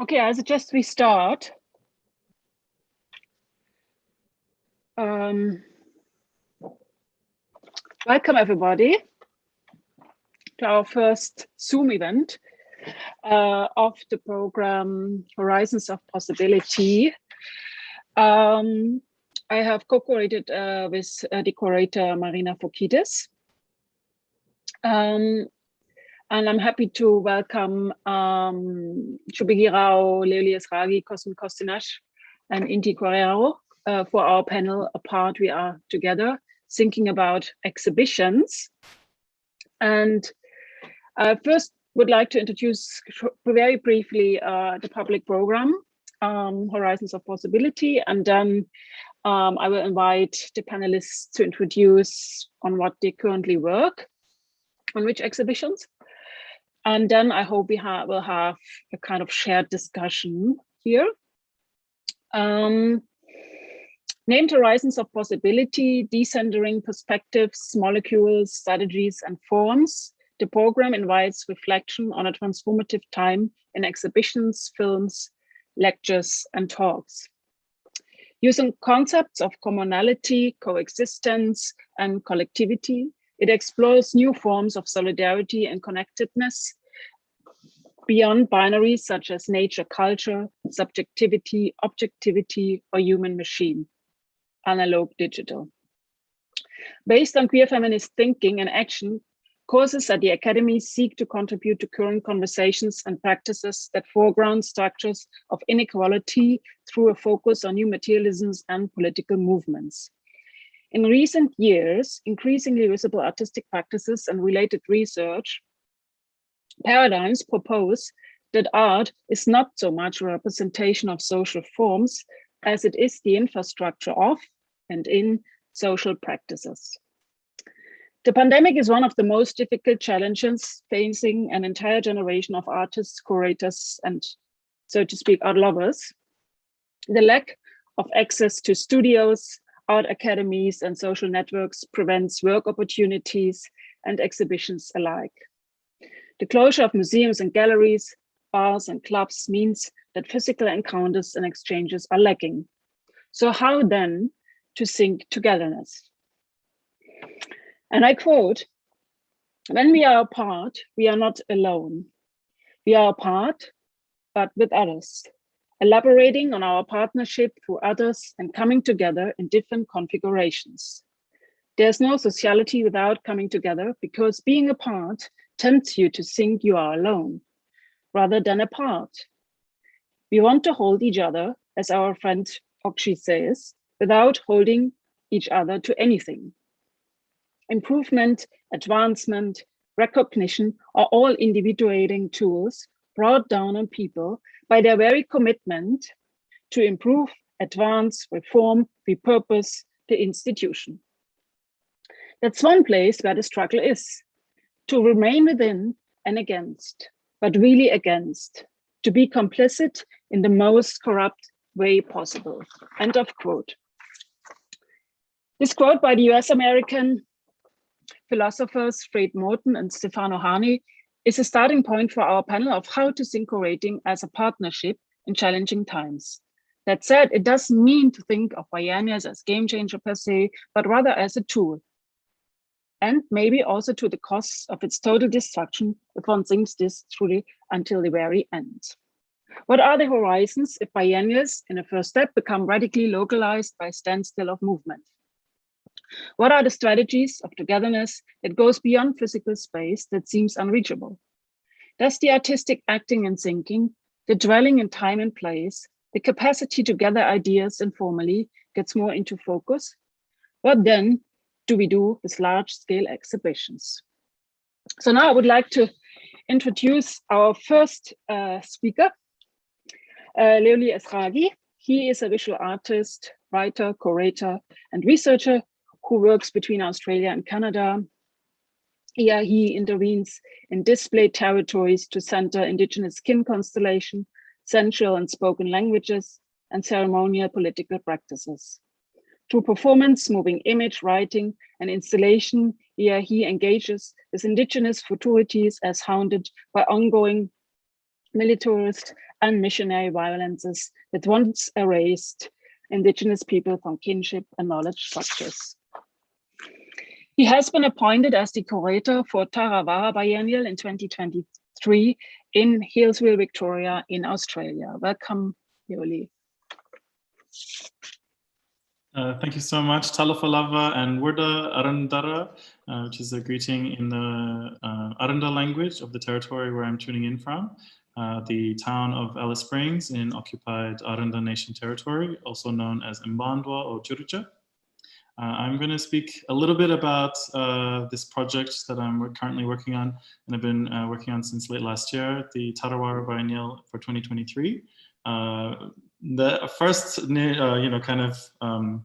Okay, I suggest we start. Welcome everybody to our first Zoom event of the program Horizons of Possibility. I have co-curated with the curator Marina Fokides. And I'm happy to welcome Shubigi, Léuli, Eshrāghi, Cosmin, Costinas, and Inti Guerrero for our panel Apart We Are Together, thinking about exhibitions. And first would like to introduce very briefly the public program, Horizons of Possibility, and then I will invite the panelists to introduce on what they currently work, on which exhibitions. And then I hope we will have a kind of shared discussion here. Named Horizons of Possibility, Decentering Perspectives, Molecules, Strategies, and Forms, the program invites reflection on a transformative time in exhibitions, films, lectures, and talks. Using concepts of commonality, coexistence, and collectivity, it explores new forms of solidarity and connectedness beyond binaries such as nature, culture, subjectivity, objectivity, or human machine, analog, digital. Based on queer feminist thinking and action, courses at the Academy seek to contribute to current conversations and practices that foreground structures of inequality through a focus on new materialisms and political movements. In recent years, increasingly visible artistic practices and related research paradigms propose that art is not so much a representation of social forms as it is the infrastructure of and in social practices. The pandemic is one of the most difficult challenges facing an entire generation of artists, curators, and, so to speak, art lovers. The lack of access to studios, art academies, and social networks prevents work opportunities and exhibitions alike. The closure of museums and galleries, bars and clubs means that physical encounters and exchanges are lacking. So how then to think togetherness? And I quote, "When we are apart, we are not alone. We are apart, but with others, elaborating on our partnership through others and coming together in different configurations. There's no sociality without coming together because being apart tempts you to think you are alone rather than apart. We want to hold each other, as our friend Okshi says, without holding each other to anything. Improvement, advancement, recognition are all individuating tools brought down on people by their very commitment to improve, advance, reform, repurpose the institution. That's one place where the struggle is, to remain within and against, but really against, to be complicit in the most corrupt way possible." End of quote. This quote by the US-American philosophers Fred Moten and Stefano Hani is a starting point for our panel of how to think curating as a partnership in challenging times. That said, it doesn't mean to think of biennials as game changer per se, but rather as a tool. And maybe also to the costs of its total destruction if one thinks this truly until the very end. What are the horizons if biennials in a first step become radically localized by standstill of movement? What are the strategies of togetherness that goes beyond physical space that seems unreachable? Does the artistic acting and thinking, the dwelling in time and place, the capacity to gather ideas informally gets more into focus? What then do we do with large-scale exhibitions? So now I would like to introduce our first speaker, Léuli Eshrāghi. He is a visual artist, writer, curator, and researcher who works between Australia and Canada. Here he intervenes in displayed territories to center indigenous skin constellation, sensual and spoken languages, and ceremonial political practices. Through performance, moving image, writing, and installation, here he engages with indigenous futurities as hounded by ongoing militarist and missionary violences that once erased indigenous people from kinship and knowledge structures. He has been appointed as the curator for Tarawara Biennial in 2023 in Healesville, Victoria in Australia. Welcome, Léuli. Thank you so much. Talafalava and Wurda Arandara, which is a greeting in the Aranda language of the territory where I'm tuning in from, the town of Alice Springs in occupied Aranda Nation territory, also known as Mbandwa or Jurja. I'm going to speak a little bit about this project that I'm currently working on, and I've been working on since late last year, the Tarawara Biennial for 2023. The first, I'm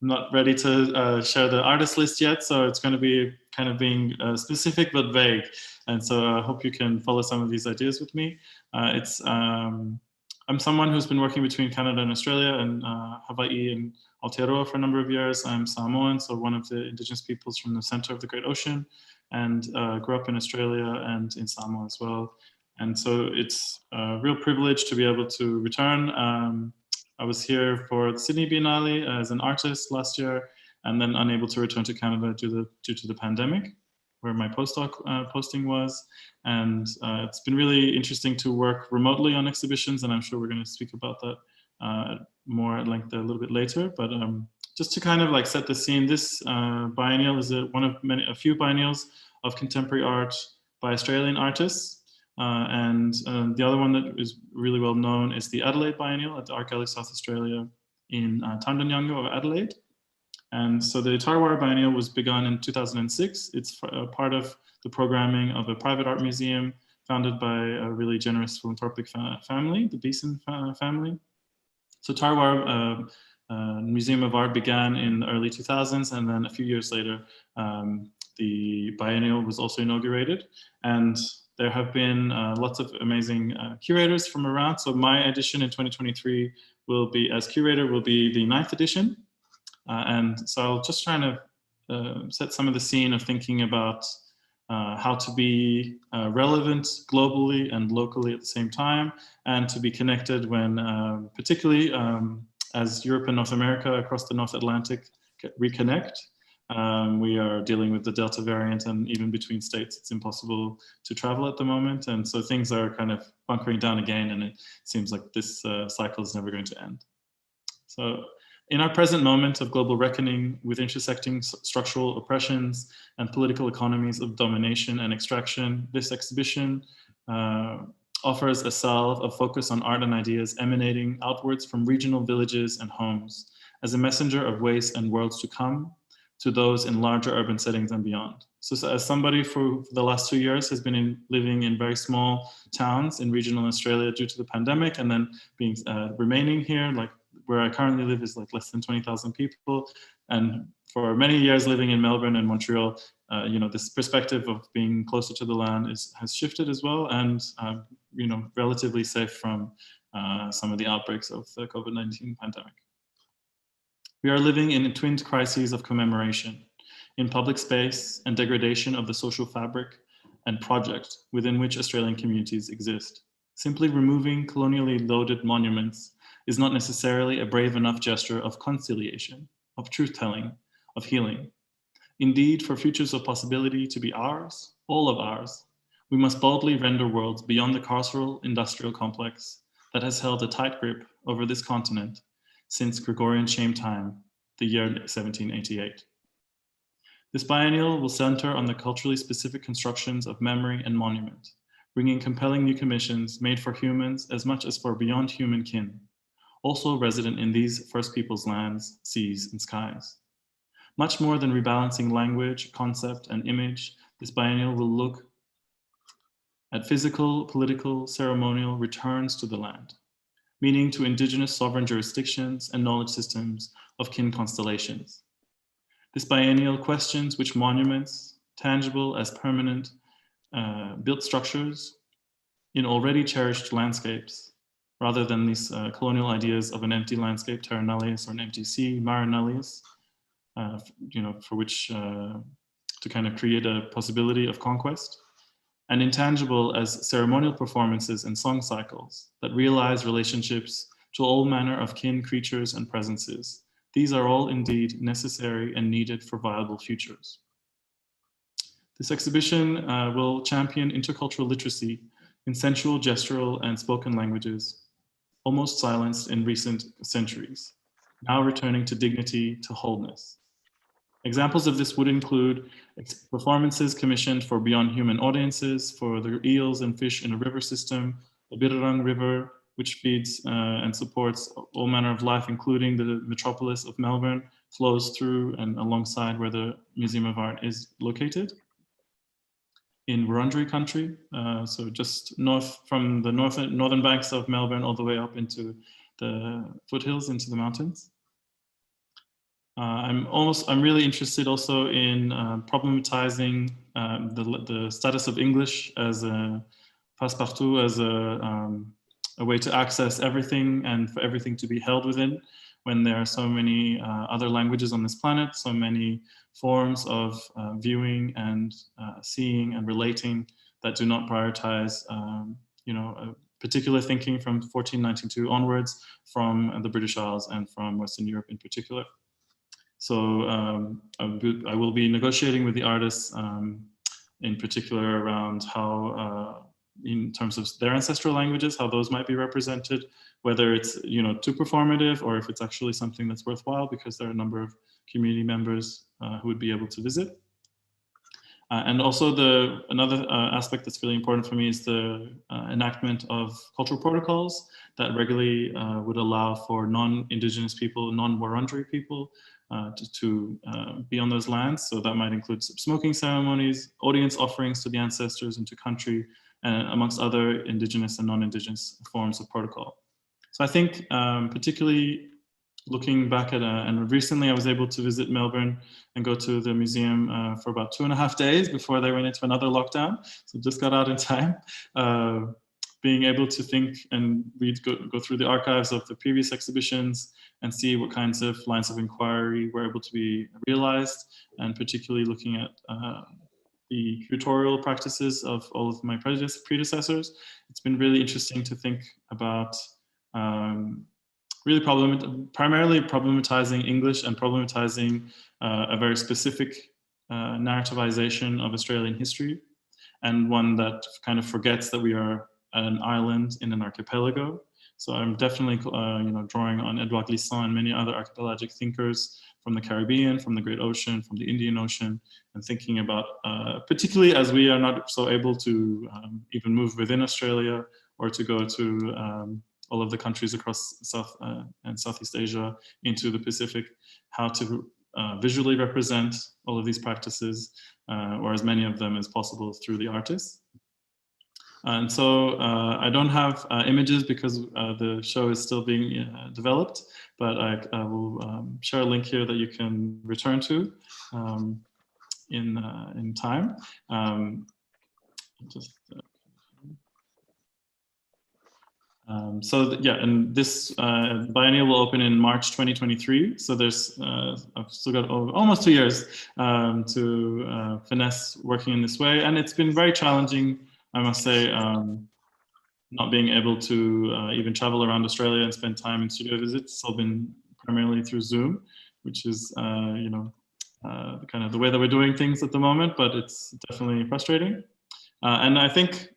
not ready to share the artist list yet, so it's going to be kind of being specific but vague. And so I hope you can follow some of these ideas with me. I'm someone who's been working between Canada and Australia and Hawaii and Aotearoa for a number of years. I'm Samoan, so one of the indigenous peoples from the center of the Great Ocean, and grew up in Australia and in Samoa as well. And so it's a real privilege to be able to return. I was here for the Sydney Biennale as an artist last year, and then unable to return to Canada due to the pandemic, where my postdoc posting was. And it's been really interesting to work remotely on exhibitions, and I'm sure we're going to speak about that more at length a little bit later. But just to kind of like set the scene, this biennial is one of a few biennials of contemporary art by Australian artists. And the other one that is really well known is the Adelaide Biennial at the Art Gallery South Australia in Tandanyanga of Adelaide. And so the Tarawara Biennial was begun in 2006. It's part of the programming of a private art museum founded by a really generous philanthropic family, the Beeson family. So Tarawara Museum of Art began in the early 2000s, and then a few years later, the biennial was also inaugurated. And there have been lots of amazing curators from around. So my edition in 2023 will be, as curator, will be the 9th edition. And so I'll just try to set some of the scene of thinking about how to be relevant globally and locally at the same time, and to be connected when, particularly as Europe and North America across the North Atlantic reconnect. We are dealing with the Delta variant, and even between states, it's impossible to travel at the moment. And so things are kind of bunkering down again, and it seems like this cycle is never going to end. So in our present moment of global reckoning with intersecting structural oppressions and political economies of domination and extraction, this exhibition offers a salve of focus on art and ideas emanating outwards from regional villages and homes as a messenger of ways and worlds to come to those in larger urban settings and beyond. So as somebody for the last 2 years has been living in very small towns in regional Australia due to the pandemic, and then being remaining here, like where I currently live is like less than 20,000 people. And for many years living in Melbourne and Montreal, this perspective of being closer to the land has shifted as well, and relatively safe from some of the outbreaks of the COVID-19 pandemic. We are living in twinned crises of commemoration in public space and degradation of the social fabric and project within which Australian communities exist. Simply removing colonially loaded monuments is not necessarily a brave enough gesture of conciliation, of truth-telling, of healing. Indeed, for futures of possibility to be ours, all of ours, we must boldly render worlds beyond the carceral industrial complex that has held a tight grip over this continent since Gregorian shame time, the year 1788. This biennial will center on the culturally specific constructions of memory and monument, bringing compelling new commissions made for humans as much as for beyond human kin, also resident in these First Peoples lands, seas, and skies. Much more than rebalancing language, concept, and image, this biennial will look at physical, political, ceremonial returns to the land, meaning to indigenous sovereign jurisdictions and knowledge systems of kin constellations. This biennial questions which monuments, tangible as permanent, built structures in already cherished landscapes, rather than these colonial ideas of an empty landscape, terra nullius, or an empty sea, mare nullius, for which to kind of create a possibility of conquest. and intangible as ceremonial performances and song cycles that realize relationships to all manner of kin, creatures, and presences. These are all indeed necessary and needed for viable futures. This exhibition will champion intercultural literacy in sensual, gestural, and spoken languages, almost silenced in recent centuries, now returning to dignity, to wholeness. Examples of this would include performances commissioned for beyond human audiences, for the eels and fish in a river system, the Birrang River, which feeds and supports all manner of life, including the metropolis of Melbourne, flows through and alongside where the Museum of Art is located. In Wurundjeri country, so just north from the northern banks of Melbourne all the way up into the foothills, into the mountains. I'm really interested also in problematizing the status of English as a passe-partout, as a way to access everything and for everything to be held within, when there are so many other languages on this planet, so many forms of viewing and seeing and relating that do not prioritize, particular thinking from 1492 onwards, from the British Isles and from Western Europe in particular. So I will be negotiating with the artists in particular around how, in terms of their ancestral languages, how those might be represented, whether it's too performative or if it's actually something that's worthwhile, because there are a number of community members who would be able to visit. And also another aspect that's really important for me is the enactment of cultural protocols that regularly would allow for non-Indigenous people, non-Wurundjeri people to be on those lands. So that might include smoking ceremonies, audience offerings to the ancestors and to country, amongst other Indigenous and non-Indigenous forms of protocol. So I think particularly looking back at, and recently I was able to visit Melbourne and go to the museum for about 2.5 days before they went into another lockdown. So just got out in time. Being able to think and go through the archives of the previous exhibitions and see what kinds of lines of inquiry were able to be realized, and particularly looking at the curatorial practices of all of my predecessors. It's been really interesting to think about primarily problematizing English and problematizing a very specific narrativization of Australian history, and one that kind of forgets that we are an island in an archipelago. So I'm definitely drawing on Edouard Glissant and many other archipelagic thinkers from the Caribbean, from the Great Ocean, from the Indian Ocean, and thinking about, particularly as we are not so able to even move within Australia or to go to all of the countries across South and Southeast Asia into the Pacific, how to visually represent all of these practices, or as many of them as possible through the artists. And so I don't have images because the show is still being developed, but I will share a link here that you can return to in time. And this biennial will open in March 2023. So there's, I've still got almost 2 years to finesse working in this way. And it's been very challenging, I must say, not being able to even travel around Australia and spend time in studio visits. It's all been primarily through Zoom, which is, kind of the way that we're doing things at the moment, but it's definitely frustrating. And I think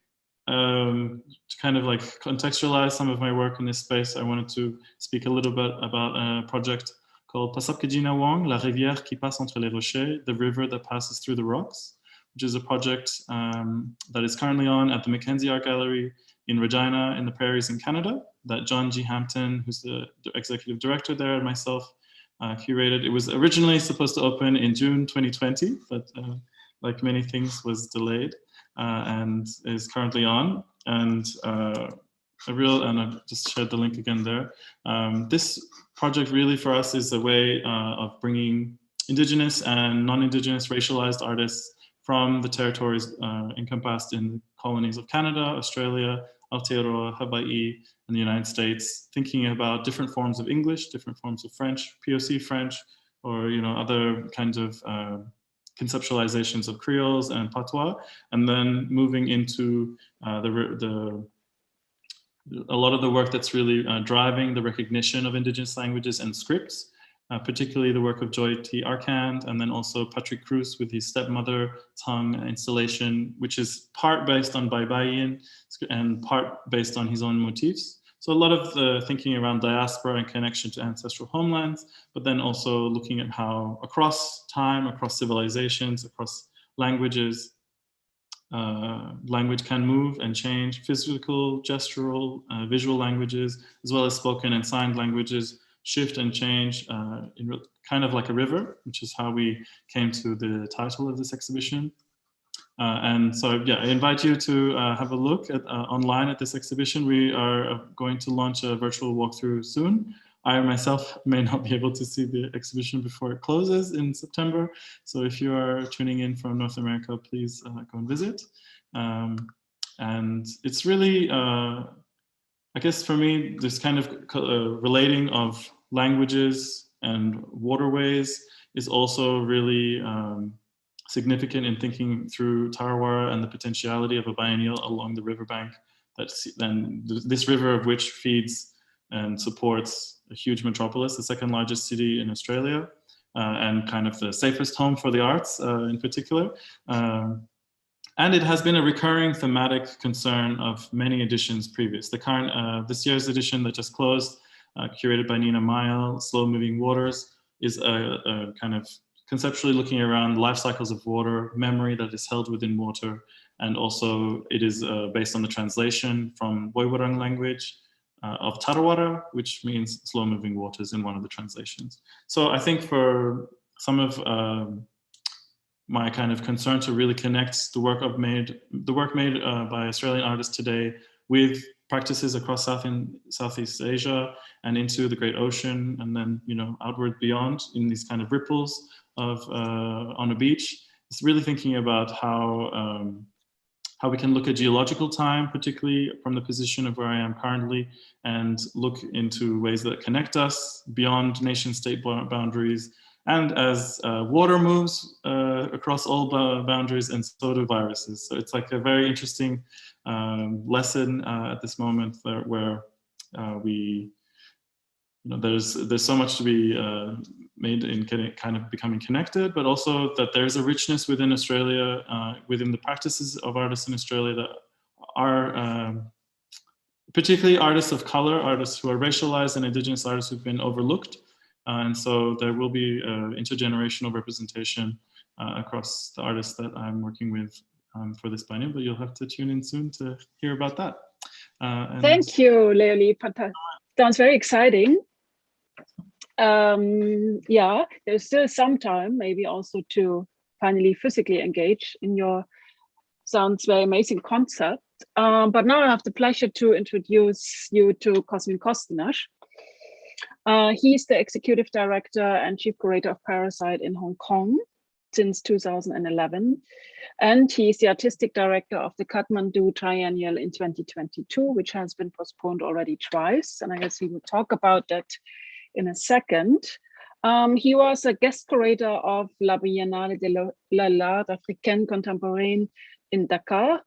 to kind of like contextualize some of my work in this space, I wanted to speak a little bit about a project called Pasapkejina Wong, La Rivière qui passe entre les rochers, the river that passes through the rocks, which is a project that is currently on at the Mackenzie Art Gallery in Regina in the Prairies in Canada, that John G. Hampton, who's the executive director there, and myself curated. It was originally supposed to open in June 2020, but like many things was delayed and is currently on. And I've just shared the link again there. This project really for us is a way of bringing Indigenous and non-Indigenous racialized artists from the territories encompassed in the colonies of Canada, Australia, Aotearoa, Hawaii, and the United States, thinking about different forms of English, different forms of French, POC French, or other kinds of conceptualizations of Creoles and Patois, and then moving into a lot of the work that's really driving the recognition of indigenous languages and scripts, particularly the work of Joy T. Arcand, and then also Patrick Cruz with his stepmother tongue installation, which is part based on Baibayan and part based on his own motifs. So a lot of the thinking around diaspora and connection to ancestral homelands, but then also looking at how across time, across civilizations, across languages, language can move and change. Physical, gestural, visual languages, as well as spoken and signed languages shift and change kind of like a river, which is how we came to the title of this exhibition. And so, yeah, I invite you to have a look at online at this exhibition. We are going to launch a virtual walkthrough soon. I myself may not be able to see the exhibition before it closes in September. So if you are tuning in from North America, please go and visit. And it's really, I guess for me, this kind of relating of languages and waterways is also really significant in thinking through Tarawara and the potentiality of a biennial along the riverbank. Then this river of which feeds and supports a huge metropolis, the second largest city in Australia, and kind of the safest home for the arts in particular. And it has been a recurring thematic concern of many editions previous. The current, this year's edition that just closed, curated by Nina Mayal, Slow Moving Waters, is a kind of conceptually looking around life cycles of water, memory that is held within water, and also it is based on the translation from Woiwurrung language of Tarawara, which means slow moving waters in one of the translations. So I think for some of my kind of concern to really connect the work made by Australian artists today with practices across Southeast Asia and into the Great Ocean, and then outward beyond in these kind of ripples of on a beach. It's really thinking about how we can look at geological time, particularly from the position of where I am currently, and look into ways that connect us beyond nation-state boundaries. And as water moves across all boundaries, and so do viruses. So it's like a very interesting lesson at this moment where we, there's so much to be made in kind of becoming connected, but also that there's a richness within Australia, within the practices of artists in Australia that are particularly artists of color, artists who are racialized, and Indigenous artists who've been overlooked. And so there will be intergenerational representation across the artists that I'm working with for this biennial, but you'll have to tune in soon to hear about that. Thank you, Léuli. Sounds very exciting. Yeah, there's still some time, maybe also to finally physically engage in your sounds very amazing concept. But now I have the pleasure to introduce you to Cosmin Costinas. He's the executive director and chief curator of Parasite in Hong Kong since 2011. And he's the artistic director of the Kathmandu Triennial in 2022, which has been postponed already twice. And I guess he will talk about that in a second. He was a guest curator of La Biennale de l'Art Africaine Contemporaine in Dakar,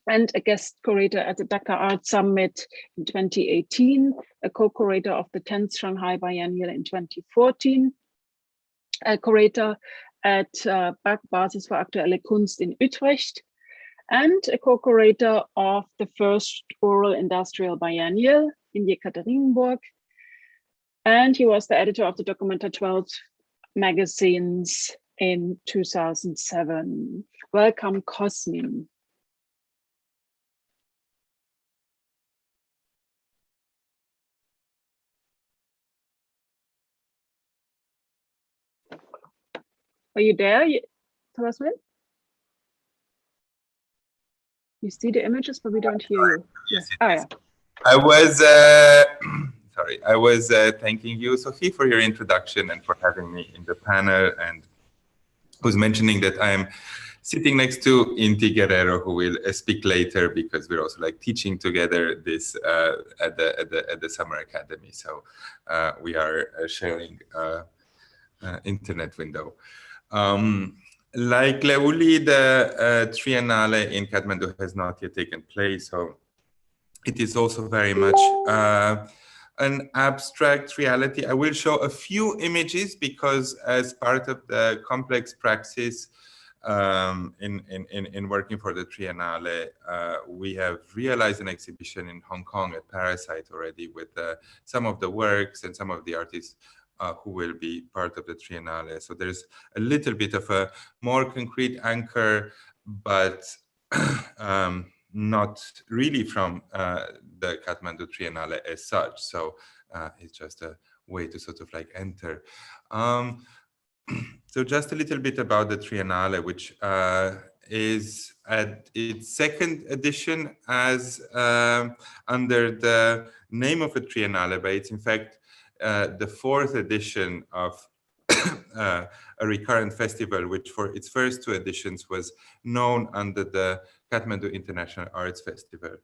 and a guest curator at the Dakar Art Summit in 2018, a co-curator of the 10th Shanghai Biennial in 2014, a curator at Basis für aktuelle Kunst in Utrecht, and a co-curator of the first Oral Industrial Biennial in Yekaterinburg. And he was the editor of the Documenta 12 magazines in 2007. Welcome, Cosmin. Are you there, Cosmin? You see the images, but we don't hear you. Yes, yeah. I was sorry. I was thanking you, Sophie, for your introduction and for having me in the panel. And was mentioning that I am sitting next to Inti Guerrero, who will speak later, because we're also like teaching together this at the Summer Academy. So we are sharing internet window. Like Léuli, the Triennale in Kathmandu has not yet taken place, so it is also very much an abstract reality. I will show a few images because as part of the complex praxis in working for the Triennale, we have realized an exhibition in Hong Kong at Parasite already with some of the works and some of the artists who will be part of the Triennale. So there's a little bit of a more concrete anchor, but not really from the Kathmandu Triennale as such. So it's just a way to sort of like enter. So just a little bit about the Triennale, which is at its second edition as under the name of a Triennale, but it's in fact the fourth edition of a recurrent festival, which for its first two editions was known under the Kathmandu International Arts Festival.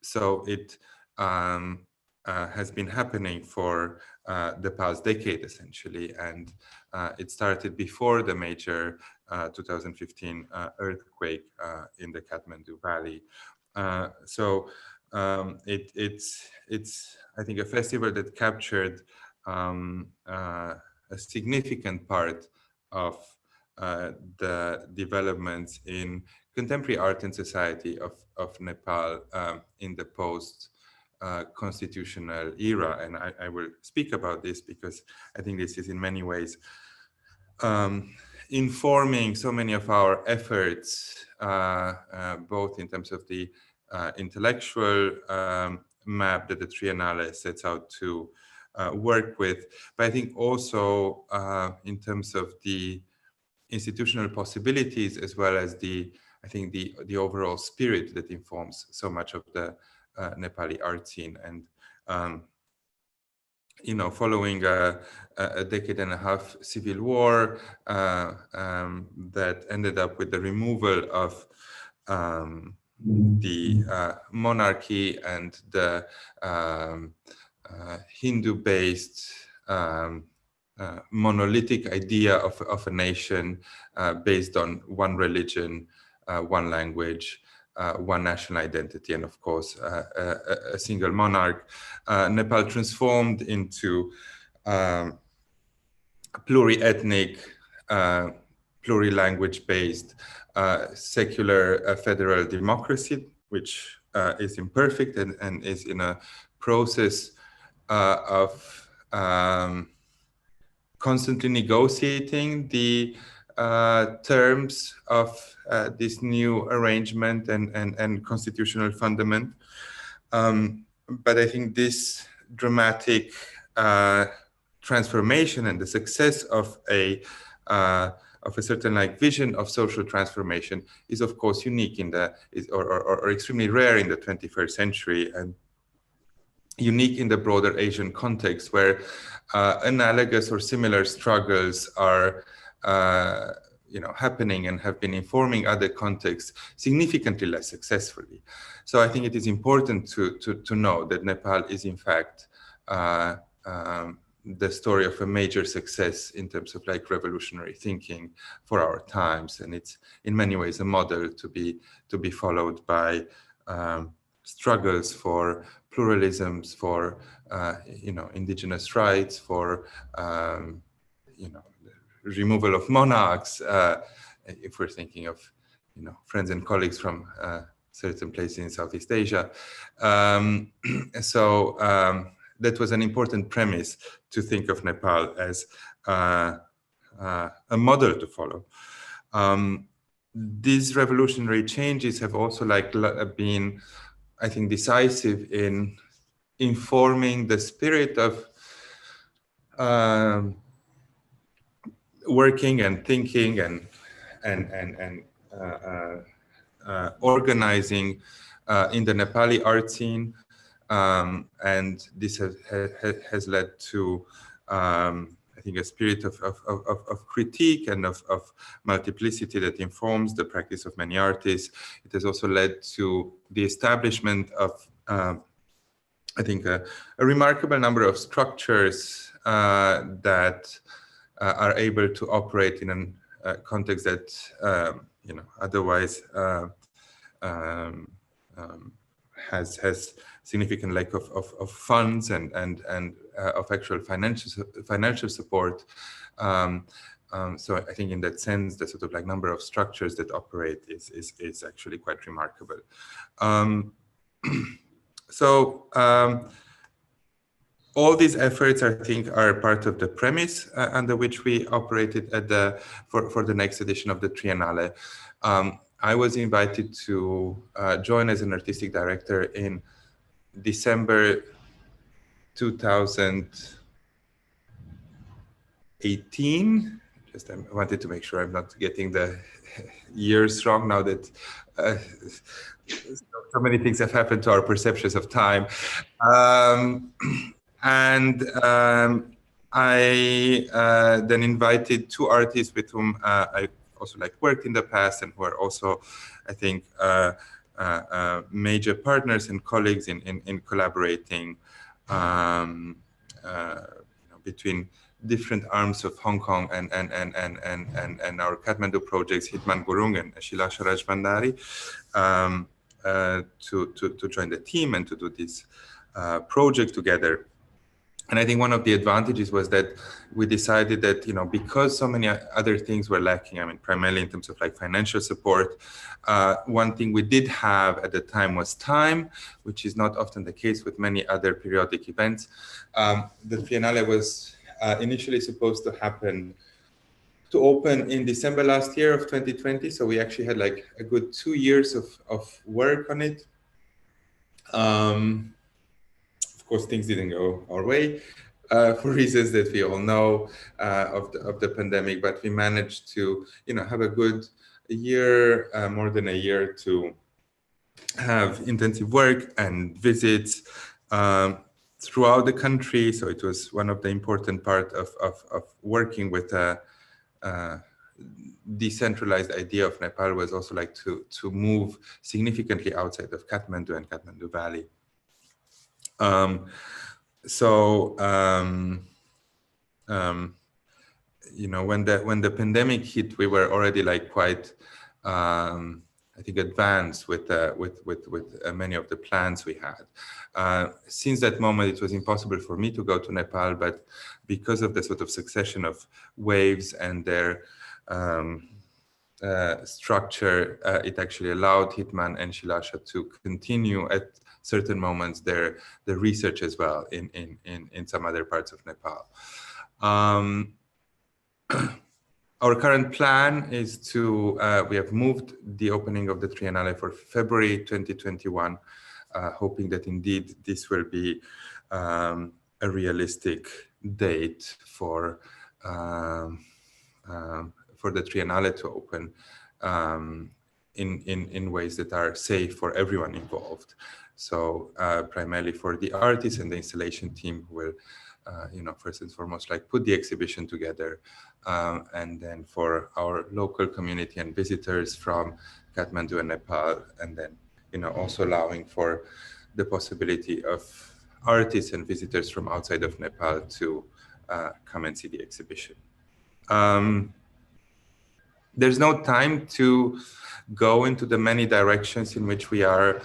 So it has been happening for the past decade, essentially, and it started before the major 2015 earthquake in the Kathmandu Valley. So it's I think a festival that captured a significant part of the developments in contemporary art and society of Nepal in the post-constitutional era. And I will speak about this because I think this is in many ways informing so many of our efforts, both in terms of the intellectual map that the Triennale sets out to work with, but I think also in terms of the institutional possibilities, as well as the overall spirit that informs so much of the Nepali art scene. And you know, following a decade and a half civil war that ended up with the removal of the monarchy and the Hindu-based monolithic idea of a nation based on one religion, one language, one national identity, and of course a single monarch. Nepal transformed into pluri-ethnic, pluri-language-based secular federal democracy, which is imperfect and is in a process of constantly negotiating the terms of this new arrangement and constitutional fundament. But I think this dramatic transformation and the success of a certain like vision of social transformation is of course unique in the or extremely rare in the 21st century, and unique in the broader Asian context, where analogous or similar struggles are happening and have been informing other contexts significantly less successfully. So I think it is important to know that Nepal is in fact the story of a major success in terms of like revolutionary thinking for our times, and it's in many ways a model to be followed by struggles for pluralisms, for indigenous rights, for removal of monarchs. If we're thinking of friends and colleagues from certain places in Southeast Asia, so that was an important premise to think of Nepal as a model to follow. These revolutionary changes have also been, I think, decisive in informing the spirit of working and thinking and organizing in the Nepali art scene, and this has led to I think a spirit of critique and of multiplicity that informs the practice of many artists. It has also led to the establishment of I think a remarkable number of structures that are able to operate in a context that otherwise has significant lack of funds and of actual financial support. So I think in that sense, the sort of like number of structures that operate is actually quite remarkable. All these efforts, I think, are part of the premise under which we operated for the next edition of the Triennale. I was invited to join as an artistic director in December 2018. I wanted to make sure I'm not getting the years wrong now that so many things have happened to our perceptions of time. I then invited two artists with whom I also worked in the past and who are also, I think, major partners and colleagues in collaborating between different arms of Hong Kong and our Kathmandu projects, Hitman Gurung and Shilasha Rajbandari, to join the team and to do this project together. And I think one of the advantages was that we decided that, because so many other things were lacking, I mean, primarily in terms of financial support, one thing we did have at the time was time, which is not often the case with many other periodic events. The Triennale was initially supposed to open in December last year of 2020. So we actually had a good 2 years of work on it. Of course, things didn't go our way for reasons that we all know of the pandemic, but we managed to, have a good year, more than a year, to have intensive work and visits throughout the country. So it was one of the important part of working with a decentralized idea of Nepal was also to move significantly outside of Kathmandu and Kathmandu Valley. When the pandemic hit, we were already quite, I think, advanced with many of the plans we had. Since that moment, it was impossible for me to go to Nepal, but because of the sort of succession of waves and their structure, it actually allowed Hitman and Shilasha to continue at certain moments the research as well in some other parts of Nepal. Our current plan is we have moved the opening of the Triennale for February 2021, hoping that indeed this will be a realistic date for the Triennale to open in ways that are safe for everyone involved. So primarily for the artists and the installation team who will, first and foremost, put the exhibition together, and then for our local community and visitors from Kathmandu and Nepal, and then, also allowing for the possibility of artists and visitors from outside of Nepal to come and see the exhibition. There's no time to go into the many directions in which we are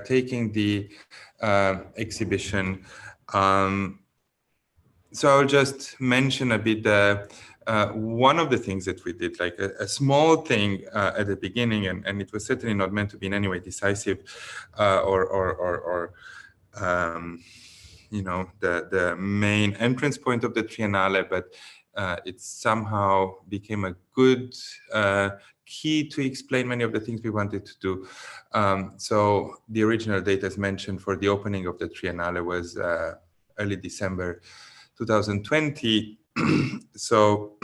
taking the exhibition. So I'll just mention a bit one of the things that we did, a small thing at the beginning, and it was certainly not meant to be in any way decisive the main entrance point of the Triennale, but it somehow became a good key to explain many of the things we wanted to do. So the original date, as mentioned, for the opening of the Triennale was early December 2020. So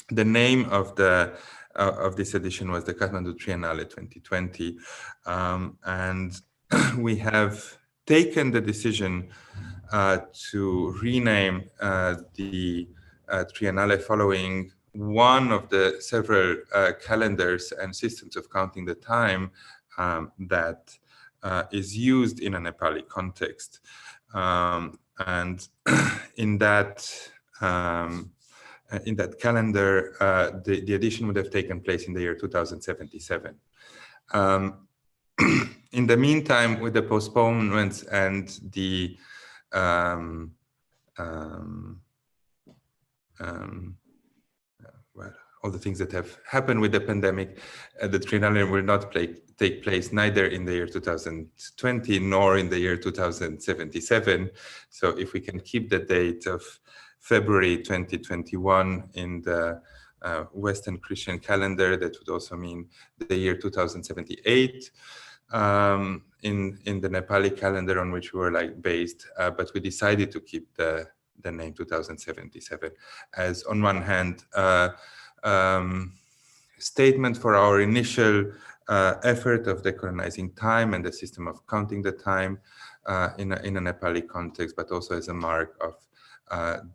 the name of this edition was the Kathmandu Triennale 2020, and we have taken the decision to rename the Triennale following one of the several calendars and systems of counting the time that is used in a Nepali context. And in that calendar, the addition would have taken place in the year 2077. In the meantime, with the postponements and the well, all the things that have happened with the pandemic, the Trinalian will not take place neither in the year 2020 nor in the year 2077. So if we can keep the date of February 2021 in the Western Christian calendar, that would also mean the year 2078 in the Nepali calendar on which we were based, but we decided to keep the name 2077 as, on one hand, statement for our initial effort of decolonizing time and the system of counting the time in a Nepali context, but also as a mark of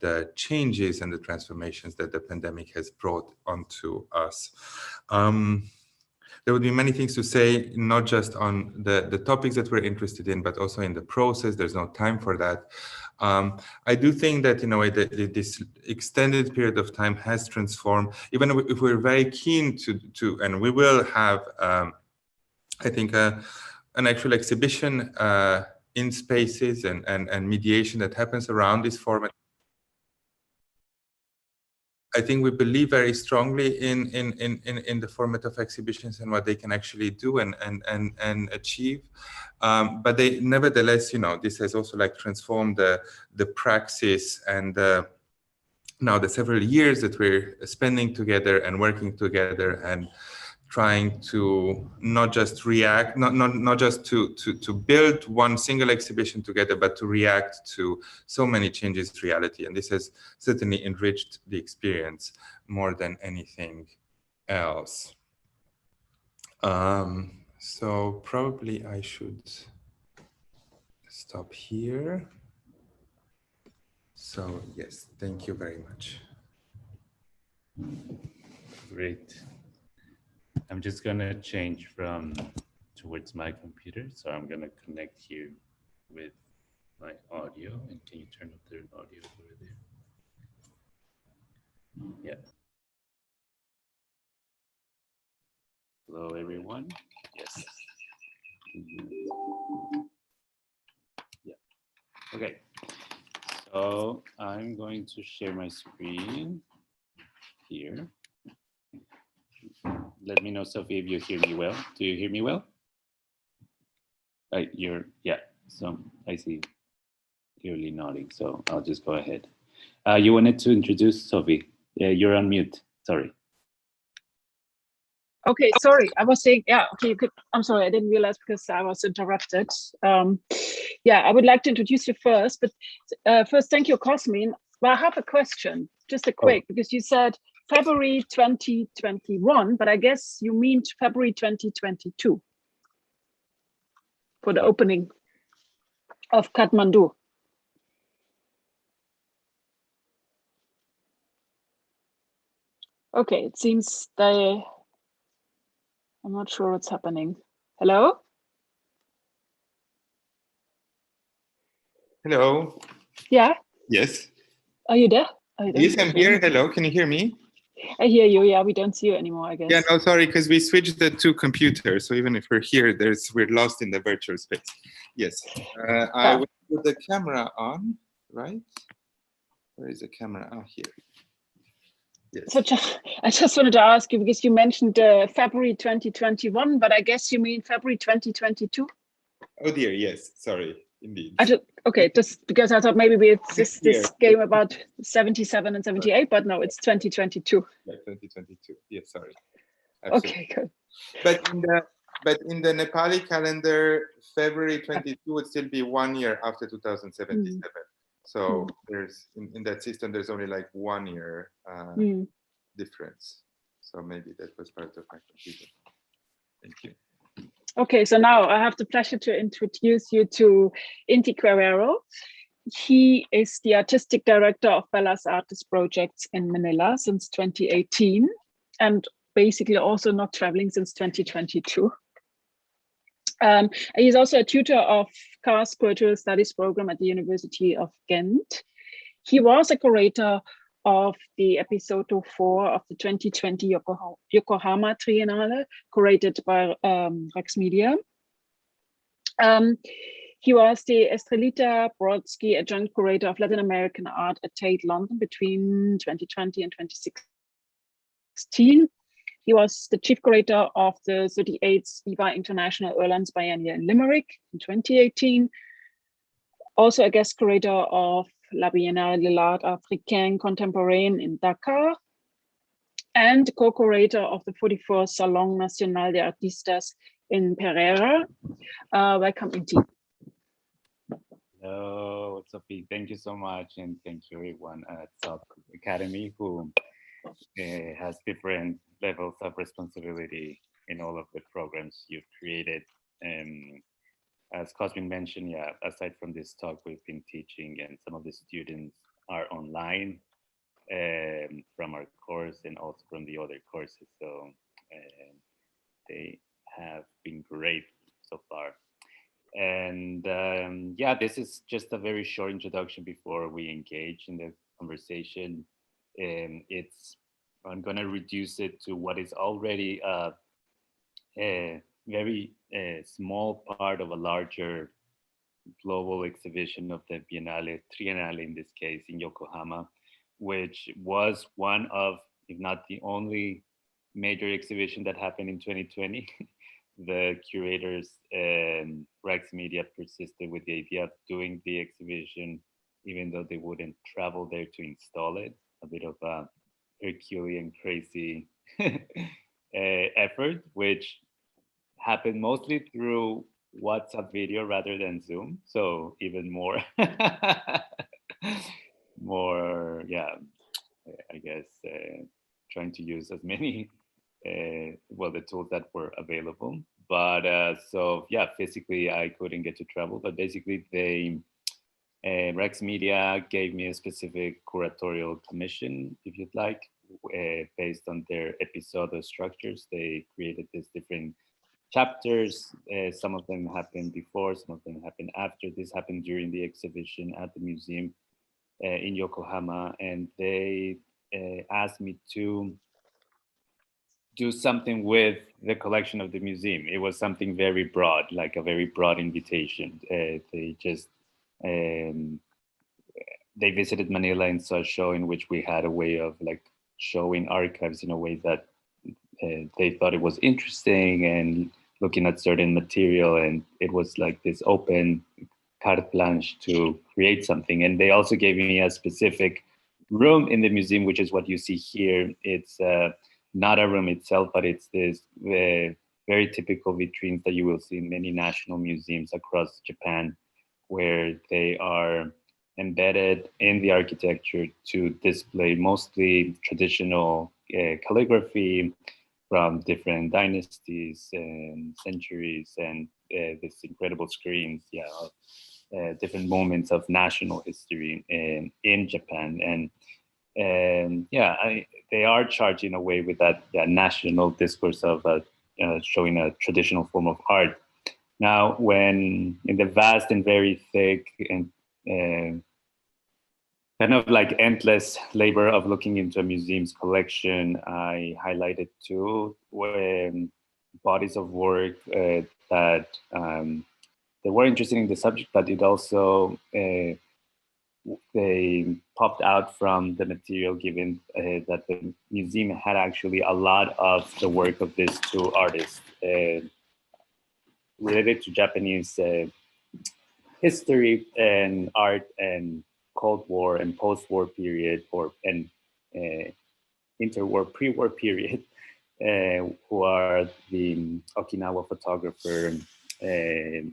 the changes and the transformations that the pandemic has brought onto us. There would be many things to say, not just on the topics that we're interested in, but also in the process. There's no time for that. I do think that, in a way, that this extended period of time has transformed, even if we're very keen to and we will have, I think, an actual exhibition in spaces and mediation that happens around this format. I think we believe very strongly in the format of exhibitions and what they can actually do and achieve. But they, nevertheless, this has also transformed the praxis and now the several years that we're spending together and working together and trying to not just react, not just to build one single exhibition together, but to react to so many changes in reality. And this has certainly enriched the experience more than anything else. So probably I should stop here. So yes, thank you very much. Great. I'm just going to change towards my computer. So I'm going to connect here with my audio. And can you turn up the audio over there? Yeah. Hello, everyone. Yes. Yeah. Okay. So I'm going to share my screen here. Let me know, Sophie, if you hear me well. Do you hear me well? Yeah, so I see Léuli nodding, so I'll just go ahead. You wanted to introduce Sophie. You're on mute, sorry. Okay, sorry, I was saying, yeah, okay, you could, I'm sorry, I didn't realize because I was interrupted. Yeah, I would like to introduce you first, but first, thank you, Cosmin. Well, I have a question, just a quick, because you said February 2021, but I guess you mean February 2022 for the opening of Kathmandu. Okay, it seems I'm not sure what's happening. Hello? Hello. Yeah? Yes. Are you there? Yes, I'm here. Hello, can you hear me? I hear you. Yeah, we don't see you anymore, I guess. Yeah, no, sorry, because we switched the two computers. So even if we're here, we're lost in the virtual space. Yes. I will put the camera on, right? Where is the camera? Oh, here. Yes. So I just wanted to ask you, because you mentioned February 2021, but I guess you mean February 2022? Oh dear, yes, sorry, indeed. Okay, just because I thought maybe it's this game about 77 and 78, but no, it's 2022. Yeah, 2022, yes, sorry. Absolutely. Okay, good. But in the Nepali calendar, February 22 would still be 1 year after 2077. So there's in that system, there's only 1 year difference. So maybe that was part of my confusion. Thank you. Okay, so now I have the pleasure to introduce you to Inti Guerrero. He is the artistic director of Bellas Artes projects in Manila since 2018, and basically also not traveling since 2022. He's also a tutor of CAS Cultural Studies program at the University of Ghent. He was a curator of the episode 4 of the 2020 Yokohama Triennale, curated by Rex Media. He was the Estrelita Brodsky Adjunct Curator of Latin American Art at Tate London between 2020 and 2016. He was the chief curator of the 38th Viva International Erlands Biennial in Limerick in 2018. Also a guest curator of La Biennale de l'Art Africain Contemporain in Dakar, and co-curator of the 44th Salon Nacional de Artistas in Pereira. Welcome, Inti. Hello, Sophie. Thank you so much, and thank you everyone at South Academy who has different levels of responsibility in all of the programs you've created. And as Cosmin mentioned, yeah, aside from this talk, we've been teaching, and some of the students are online from our course and also from the other courses. So they have been great so far. And yeah, this is just a very short introduction before we engage in the conversation. I'm going to reduce it to what is already a very small part of a larger global exhibition of the Biennale, Triennale in this case, in Yokohama, which was one of, if not the only major exhibition that happened in 2020. The curators and Rex Media persisted with the idea of doing the exhibition, even though they wouldn't travel there to install it. A bit of a Herculean crazy effort, which happened mostly through WhatsApp video rather than Zoom. So even more, yeah, I guess trying to use as many the tools that were available. But so yeah, physically I couldn't get to travel, but basically they Rex Media gave me a specific curatorial commission, if you'd like, based on their episode structures. They created these different chapters. Some of them happened before, some of them happened after. This happened during the exhibition at the museum in Yokohama, and they asked me to do something with the collection of the museum. It was something very broad, like a very broad invitation. They just they visited Manila and saw a show in which we had a way of like showing archives in a way that they thought it was interesting and looking at certain material, and it was like this open carte blanche to create something. And they also gave me a specific room in the museum, which is what you see here. It's not a room itself, but it's this very typical vitrines that you will see in many national museums across Japan, where they are embedded in the architecture to display mostly traditional calligraphy from different dynasties and centuries, and this incredible screens, of different moments of national history in Japan. And they are charging away with that national discourse of showing a traditional form of art. Now, when in the vast and very thick and kind of like endless labor of looking into a museum's collection, I highlighted two bodies of work that they were interested in the subject, but it also they popped out from the material, given that the museum had actually a lot of the work of these two artists related to Japanese history and art and Cold War and post-war period, and interwar, pre-war period, who are the Okinawa photographer, a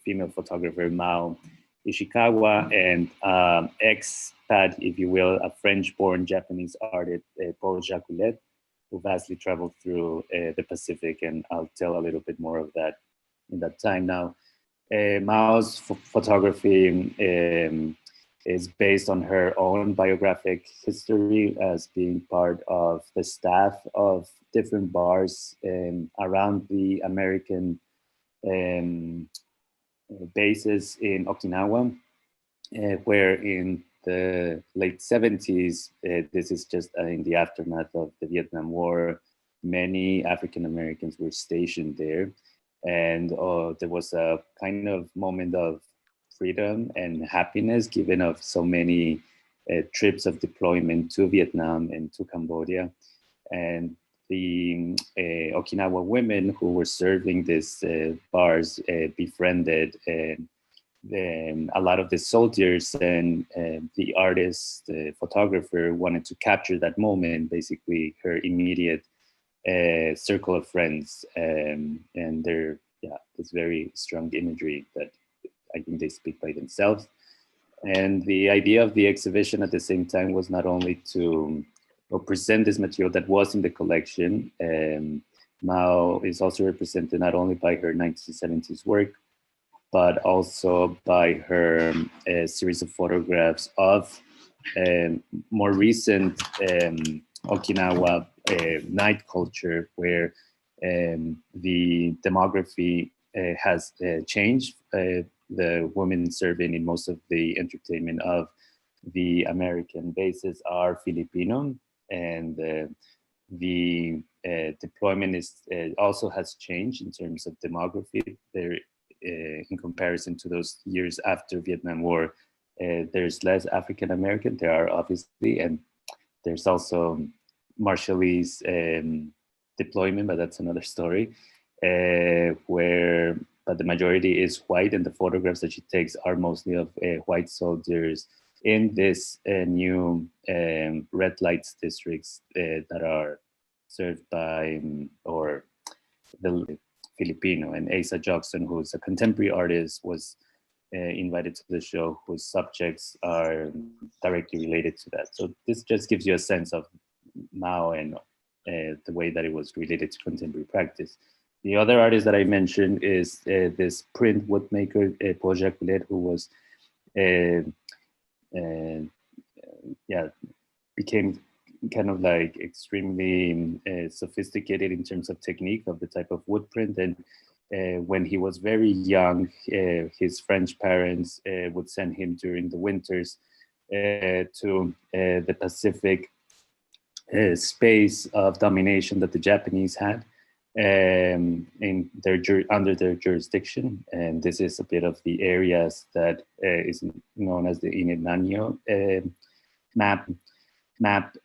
female photographer, Mao Ishikawa, and expat, if you will, a French-born Japanese artist, Paul Jacoulette, who vastly traveled through the Pacific, and I'll tell a little bit more of that in that time. Now, Mao's photography is based on her own biographic history as being part of the staff of different bars around the American bases in Okinawa, where in the late 70s, this is just in the aftermath of the Vietnam War, many African Americans were stationed there. And there was a kind of moment of freedom and happiness given of so many trips of deployment to Vietnam and to Cambodia. And the Okinawa women who were serving these bars befriended a lot of the soldiers, and the artist, the photographer, wanted to capture that moment, basically her immediate circle of friends, and this very strong imagery that I think they speak by themselves. And the idea of the exhibition at the same time was not only to present this material that was in the collection. Mao is also represented not only by her 1970s work, but also by her series of photographs of more recent Okinawa night culture, where the demography has changed. The women serving in most of the entertainment of the American bases are Filipino, and the deployment is also has changed in terms of demography. There, in comparison to those years after Vietnam War, there's less African American. There are obviously, and there's also Marshallese deployment, but that's another story. But the majority is white, and the photographs that she takes are mostly of white soldiers in this new red lights districts that are served by or the Filipino. And Asa Jackson, who's a contemporary artist, was invited to the show, whose subjects are directly related to that. So this just gives you a sense of Mao and the way that it was related to contemporary practice. The other artist that I mentioned is this print woodmaker, Paul Jacquelet, who was became kind of like extremely sophisticated in terms of technique of the type of wood print. And when he was very young, his French parents would send him during the winters to the Pacific space of domination that the Japanese had in under their jurisdiction. And this is a bit of the areas that is known as the Inenanyo map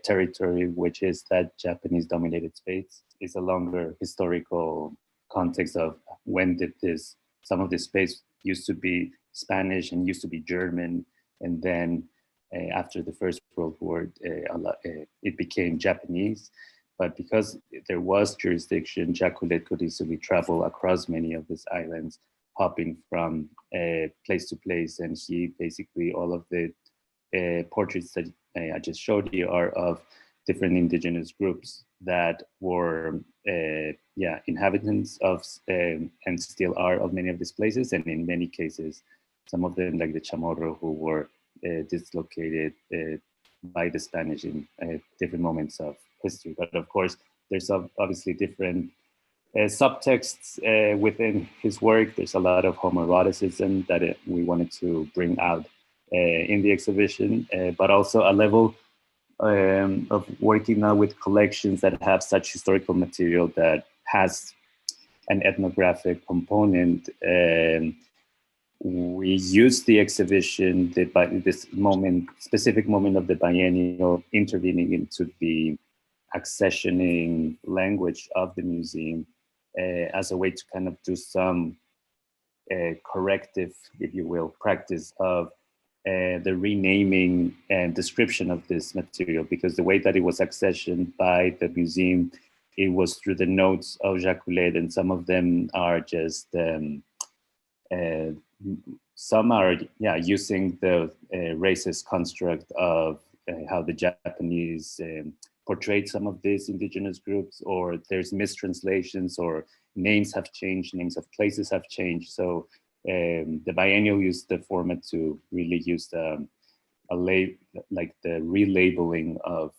territory, which is that Japanese dominated space. Is a longer historical context of when did some of this space used to be Spanish and used to be German, and then after the First World War, it became Japanese. But because there was jurisdiction, Jacquelet could easily travel across many of these islands, hopping from place to place. And he basically, all of the portraits that I just showed you are of different indigenous groups that were inhabitants of and still are of many of these places. And in many cases, some of them, like the Chamorro, who were dislocated by the Spanish in different moments of history. But of course, there's obviously different subtexts within his work. There's a lot of homoeroticism that we wanted to bring out in the exhibition, but also a level of working now with collections that have such historical material that has an ethnographic component. We used the exhibition, this specific moment of the biennial, intervening into the accessioning language of the museum as a way to kind of do some corrective, if you will, practice of the renaming and description of this material, because the way that it was accessioned by the museum, it was through the notes of Jacquelet, and some of them are just some are using the racist construct of how the Japanese portrayed some of these indigenous groups, or there's mistranslations, or names have changed, names of places have changed. So The biennial used the format to really use the relabeling of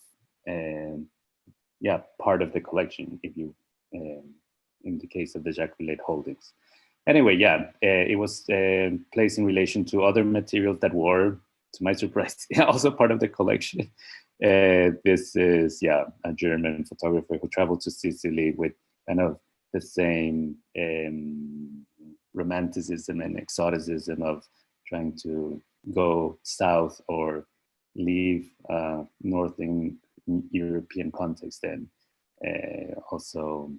part of the collection, if you in the case of the Jacques Villette holdings. Anyway, it was placed in relation to other materials that were, to my surprise, also part of the collection. This is a German photographer who traveled to Sicily with kind of the same romanticism and exoticism of trying to go south or leave northern European context, and also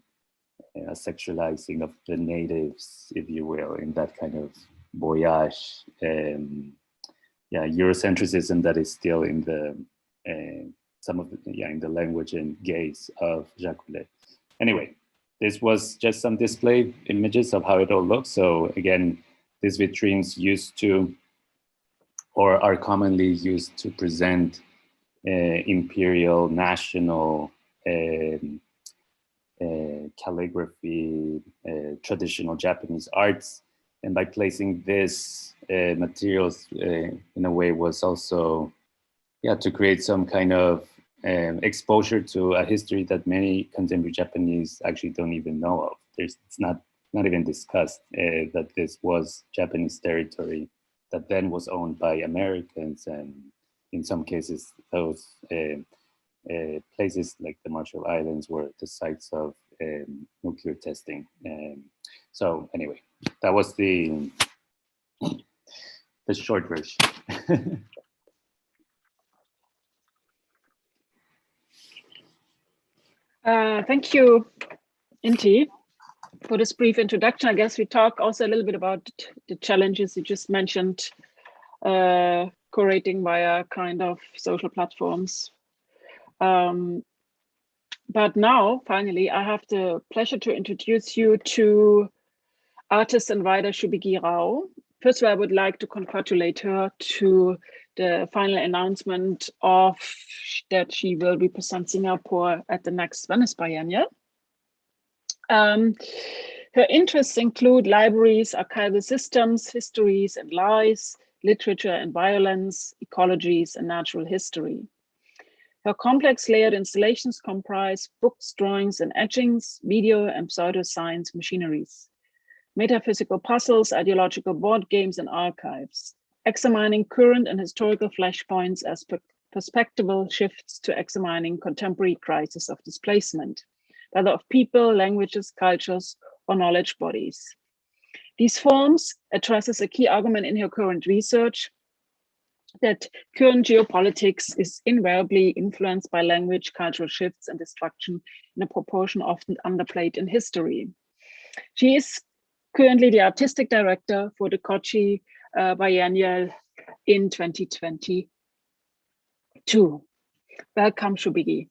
a sexualizing of the natives, if you will, in that kind of voyage, Eurocentrism that is still in the in the language and gaze of Jacques Villette. Anyway, this was just some display images of how it all looks. So again, these vitrines used to, or are commonly used to present imperial, national calligraphy, traditional Japanese arts. And by placing this materials in a way was also, to create some kind of exposure to a history that many contemporary Japanese actually don't even know of. It's not even discussed that this was Japanese territory that then was owned by Americans, and in some cases those places like the Marshall Islands were the sites of nuclear testing. So anyway, that was the short version. Thank you, Inti, for this brief introduction. I guess we talk also a little bit about the challenges you just mentioned, curating via kind of social platforms. But now, finally, I have the pleasure to introduce you to artist and writer Shubigi Rao. First of all, I would like to congratulate her to the final announcement of that she will represent Singapore at the next Venice Biennial. Her interests include libraries, archival systems, histories and lies, literature and violence, ecologies and natural history. Her complex layered installations comprise books, drawings and etchings, video and pseudoscience machineries, metaphysical puzzles, ideological board games and archives, examining current and historical flashpoints as perspectival shifts to examining contemporary crisis of displacement, whether of people, languages, cultures, or knowledge bodies. These forms addresses a key argument in her current research that current geopolitics is invariably influenced by language, cultural shifts, and destruction in a proportion often underplayed in history. She is currently the artistic director for the Kochi Biennial in 2022. Welcome, Shubigi.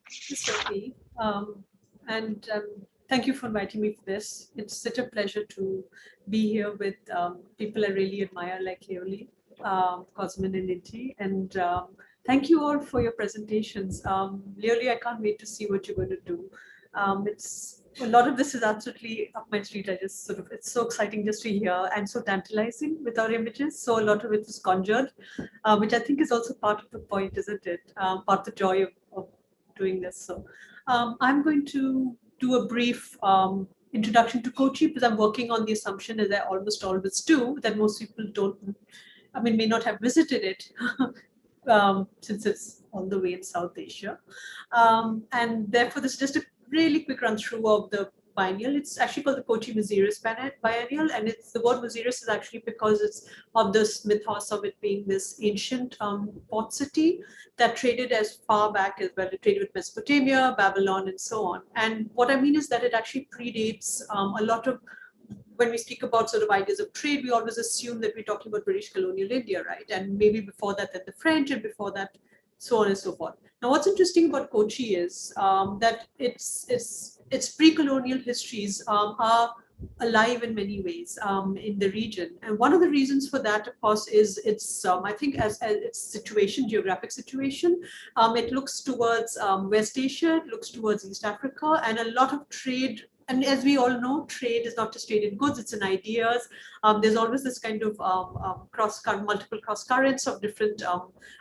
Sophie, thank you for inviting me for this. It's such a pleasure to be here with people I really admire, like Léuli, Cosmin and Inti, and thank you all for your presentations. Léuli, I can't wait to see what you're going to do. A lot of this is absolutely up my street. It's so exciting just to hear and so tantalizing with our images. So a lot of it is conjured, which I think is also part of the point, isn't it? Part of the joy of doing this. So I'm going to do a brief introduction to Kochi, because I'm working on the assumption, as I almost always do, that most people may not have visited it since it's all the way in South Asia. And therefore, this is just a really quick run through of the biennial. It's actually called the Kochi Muziris Biennial, and the word Muziris is actually because it's of this mythos of it being this ancient port city that traded as far back as well. It traded with Mesopotamia, Babylon, and so on. And what I mean is that it actually predates a lot of, when we speak about sort of ideas of trade, we always assume that we're talking about British colonial India, right? And maybe before that, then the French, and before that, so on and so forth. Now, what's interesting about Kochi is that its pre-colonial histories are alive in many ways in the region. And one of the reasons for that, of course, is its, I think, as its situation, geographic situation. It looks towards West Asia, it looks towards East Africa, and a lot of trade and as we all know, trade is not just trade in goods, it's in ideas. There's always this kind of multiple cross currents of different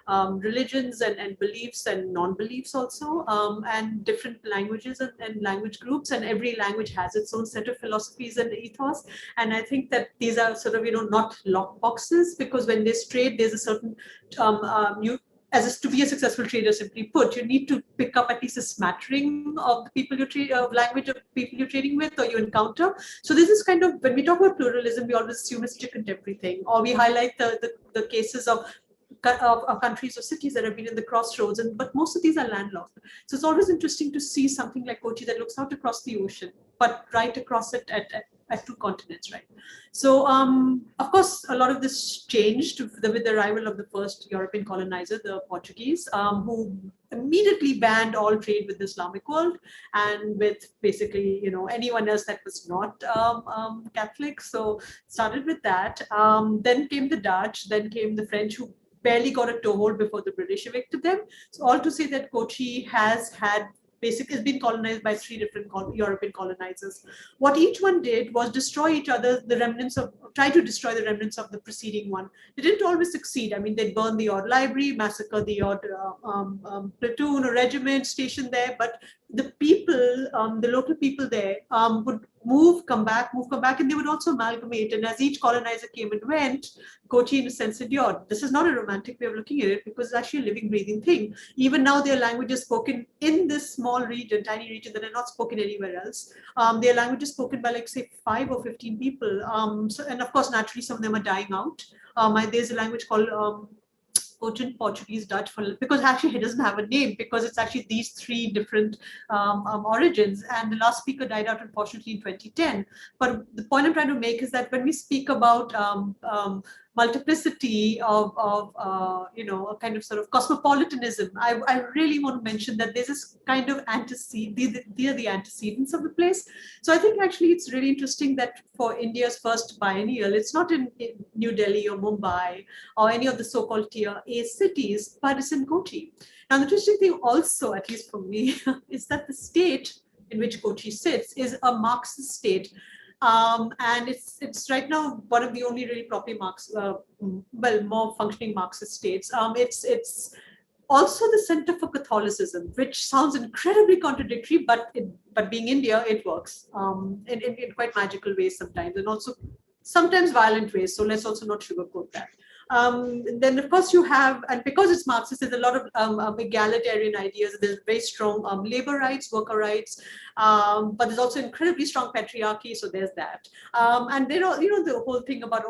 religions and beliefs and non-beliefs also, and different languages and language groups, and every language has its own set of philosophies and ethos. And I think that these are sort of, not lock boxes, because when there's trade, there's a certain, to be a successful trader, simply put, you need to pick up at least a smattering of the people you trade, language of people you're trading with or you encounter. So this is kind of, when we talk about pluralism, we always assume it's chicken everything, or we highlight the cases of countries or cities that have been in the crossroads, but most of these are landlocked. So it's always interesting to see something like Kochi that looks out across the ocean, but right across it at two continents, right? So, of course, a lot of this changed with the arrival of the first European colonizer, the Portuguese, who immediately banned all trade with the Islamic world and with basically, anyone else that was not Catholic. So started with that. Then came the Dutch, then came the French, who barely got a toehold before the British evicted them. So all to say that Kochi has been colonized by 3 different European colonizers. What each one did was destroy each other, try to destroy the remnants of the preceding one. They didn't always succeed. I mean, they'd burn the odd library, massacre the odd platoon or regiment stationed there, but the people, the local people there would come back, and they would also amalgamate. And as each colonizer came and went, Kochi in a sense endured. This is not a romantic way of looking at it, because it's actually a living, breathing thing. Even now, their language is spoken in this small region, tiny region that are not spoken anywhere else. Their language is spoken by, like, say, 5 or 15 people. And of course, naturally, some of them are dying out. There's a language called Cochin, Portuguese, Dutch, because actually it doesn't have a name, because it's actually these 3 different origins. And the last speaker died out, unfortunately, in 2010. But the point I'm trying to make is that when we speak about multiplicity of a kind of sort of cosmopolitanism, I really want to mention that there's this kind of these are the antecedents of the place. So I think actually it's really interesting that for India's first biennial, it's not in New Delhi or Mumbai or any of the so-called tier A cities, but it's in Kochi. Now, the interesting thing also, at least for me, is that the state in which Kochi sits is a Marxist state. And it's right now one of the only really properly more functioning Marxist states. It's also the center for Catholicism, which sounds incredibly contradictory, but being India, it works in quite magical ways sometimes, and also sometimes violent ways. So let's also not sugarcoat that. Then of course you have, and because it's Marxist, there's a lot of egalitarian ideas. There's very strong labor rights, worker rights, but there's also incredibly strong patriarchy. So there's that. And then the whole thing about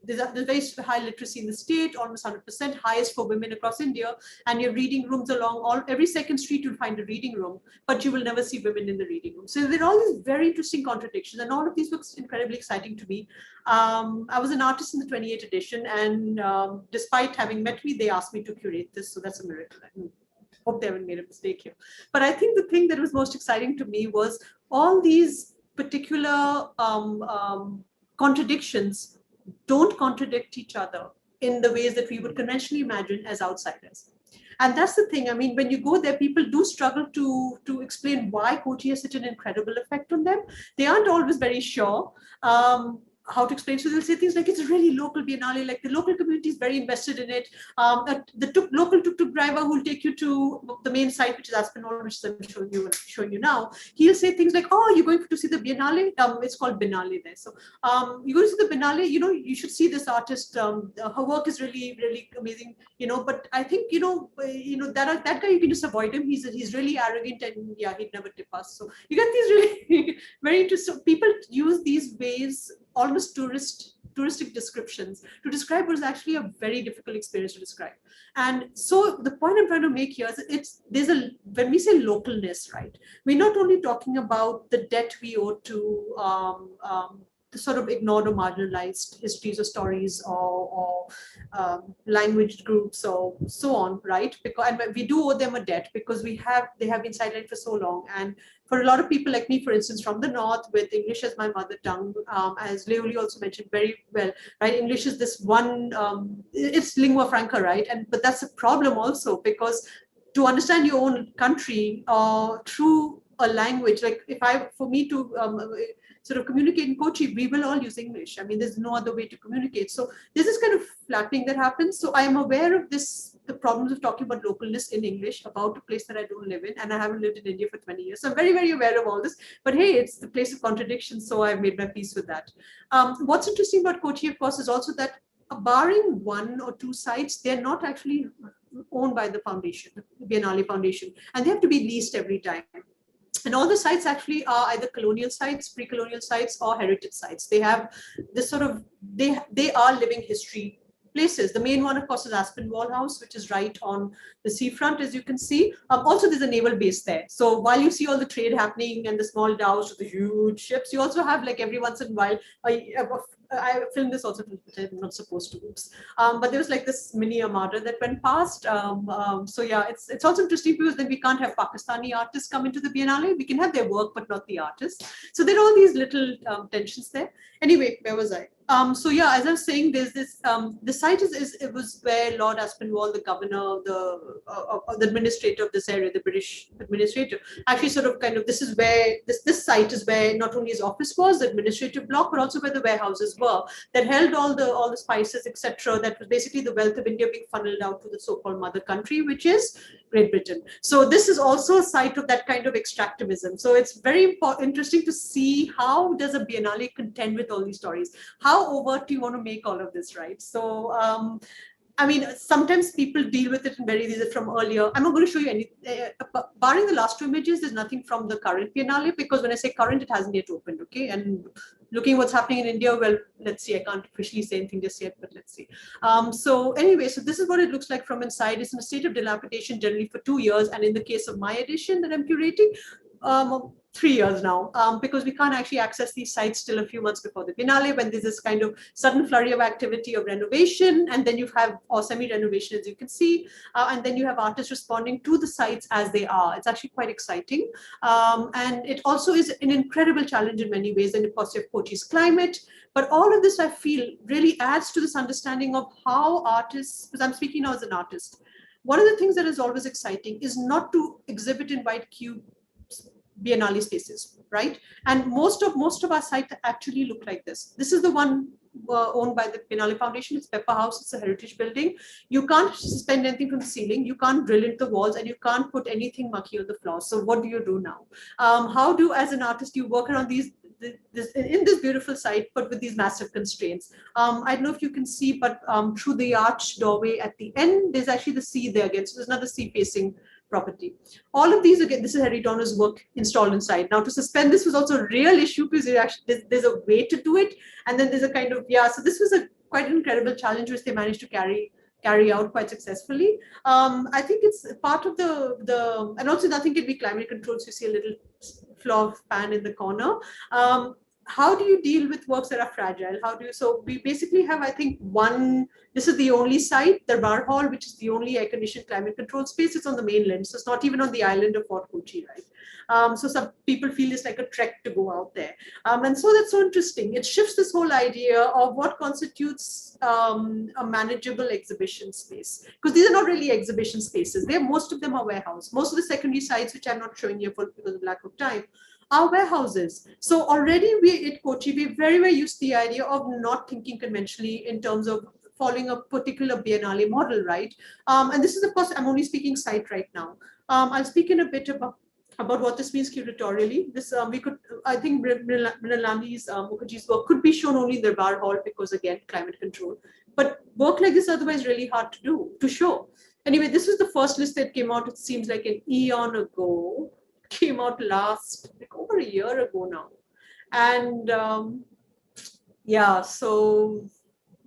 there's very high literacy in the state, almost 100%, highest for women across India. And your reading rooms along every second street you'll find a reading room, but you will never see women in the reading room. So there are all these very interesting contradictions, and all of these looks incredibly exciting to me. I was an artist in the 28th edition, and despite having met me, they asked me to curate this. So that's a miracle. I hope they haven't made a mistake here. But I think the thing that was most exciting to me was all these particular contradictions don't contradict each other in the ways that we would conventionally imagine as outsiders. And that's the thing. I mean, when you go there, people do struggle to explain why Kochi has such an incredible effect on them. They aren't always very sure how to explain. So they'll say things like, it's a really local biennale, like the local community is very invested in it. The local tuk-tuk driver who will take you to the main site, which is Aspinall, which I'm showing you now, he'll say things like, oh, you're going to see the biennale? It's called biennale there. So you go to see the biennale, you should see this artist. Her work is really, really amazing, but I think, that guy, you can just avoid him. He's really arrogant, and yeah, he'd never tip us. So you get these really very interesting, people use these ways, almost touristic descriptions, to describe what is actually a very difficult experience to describe. And so the point I'm trying to make here is when we say localness, right, we're not only talking about the debt we owe to the sort of ignored or marginalized histories or stories or language groups or so on, right? And we do owe them a debt because they have been sidelined for so long. And for a lot of people like me, for instance, from the north, with English as my mother tongue, as Léuli also mentioned very well, right? English is this one, it's lingua franca, right? But that's a problem also, because to understand your own country through a language. Like for me to sort of communicate in Kochi, we will all use English. I mean, there's no other way to communicate. So there's this kind of flattening that happens. So I am aware of this, the problems of talking about localness in English about a place that I don't live in, and I haven't lived in India for 20 years. So I'm very, very aware of all this. But hey, it's the place of contradiction, so I've made my peace with that. What's interesting about Kochi, of course, is also that barring one or two sites, they're not actually owned by the foundation, the Biennale Foundation, and they have to be leased every time. And all the sites actually are either colonial sites, pre-colonial sites, or heritage sites. They have this sort of, they are living history places. The main one, of course, is Aspinwall House, which is right on the seafront, as you can see. Also, there's a naval base there. So while you see all the trade happening and the small dhows with the huge ships, you also have, like, every once in a while, I filmed this also, I'm not supposed to, oops. But there was like this mini armada that went past. So yeah, it's also interesting because then we can't have Pakistani artists come into the Biennale. We can have their work, but not the artists. So there are all these little tensions there. Anyway, where was I? So yeah, as I was saying, there's this, the site it was where Lord Aspinwall, the governor, the administrator of this area, the British administrator, actually sort of kind of, this is where, this site is where not only his office was, the administrative block, but also where the warehouses were, that held all the spices, etc. That was basically the wealth of India being funneled out to the so-called mother country, which is Great Britain. So this is also a site of that kind of extractivism. So it's very interesting to see how does a Biennale contend with all these stories. How overt do you want to make all of this, right? So, I mean, sometimes people deal with it in these are from earlier. I'm not going to show you any, barring the last two images, there's nothing from the current Biennale, because when I say current, it hasn't yet opened, okay? And looking what's happening in India, well, let's see, I can't officially say anything just yet, but let's see. So anyway, so this is what it looks like from inside. It's in a state of dilapidation generally for 2 years. And in the case of my edition that I'm curating, 3 years now, because we can't actually access these sites till a few months before the Biennale, when there's this kind of sudden flurry of activity of renovation, and then you have, or semi-renovation, as you can see, and then you have artists responding to the sites as they are. It's actually quite exciting. And it also is an incredible challenge in many ways, and of course you have Kochi's climate. But all of this, I feel, really adds to this understanding of how artists, because I'm speaking now as an artist, one of the things that is always exciting is not to exhibit in white cube Biennale spaces, right? And most of our sites actually look like this. This is the one owned by the Biennale Foundation. It's Pepper House. It's a heritage building. You can't suspend anything from the ceiling. You can't drill into the walls, and you can't put anything mucky on the floor. So what do you do now? How do, as an artist, you work around in this beautiful site, but with these massive constraints? I don't know if you can see, but through the arch doorway at the end, there's actually the sea there again. So there's another sea facing property. All of these, again, this is Harry Donner's work installed inside. Now, to suspend this was also a real issue, because there's a way to do it, and then there's a kind of, yeah, so this was quite an incredible challenge which they managed to carry out quite successfully. I think it's part of the and also nothing can be climate controlled, so you see a little floor fan in the corner. How do you deal with works that are fragile? So we basically have, I think, this is the only site, the Bar Hall, which is the only air-conditioned climate control space. It's on the mainland, so it's not even on the island of Fort Kochi, right? So some people feel it's like a trek to go out there. And so that's so interesting. It shifts this whole idea of what constitutes a manageable exhibition space. Because these are not really exhibition spaces. Most of them are warehouse. Most of the secondary sites, which I'm not showing here because of lack of time, are warehouses. So already at Kochi, we're very, very used to the idea of not thinking conventionally in terms of following a particular Biennale model, right? And this is, of course, I'm only speaking site right now. I'll speak in a bit about what this means curatorially. This I think Mrinalani's Mukherjee's work could be shown only in the Bar Hall because, again, climate control. But work like this otherwise really hard to show. Anyway, this was the first list that came out, it seems like an eon ago. Came out over a year ago now. And yeah, so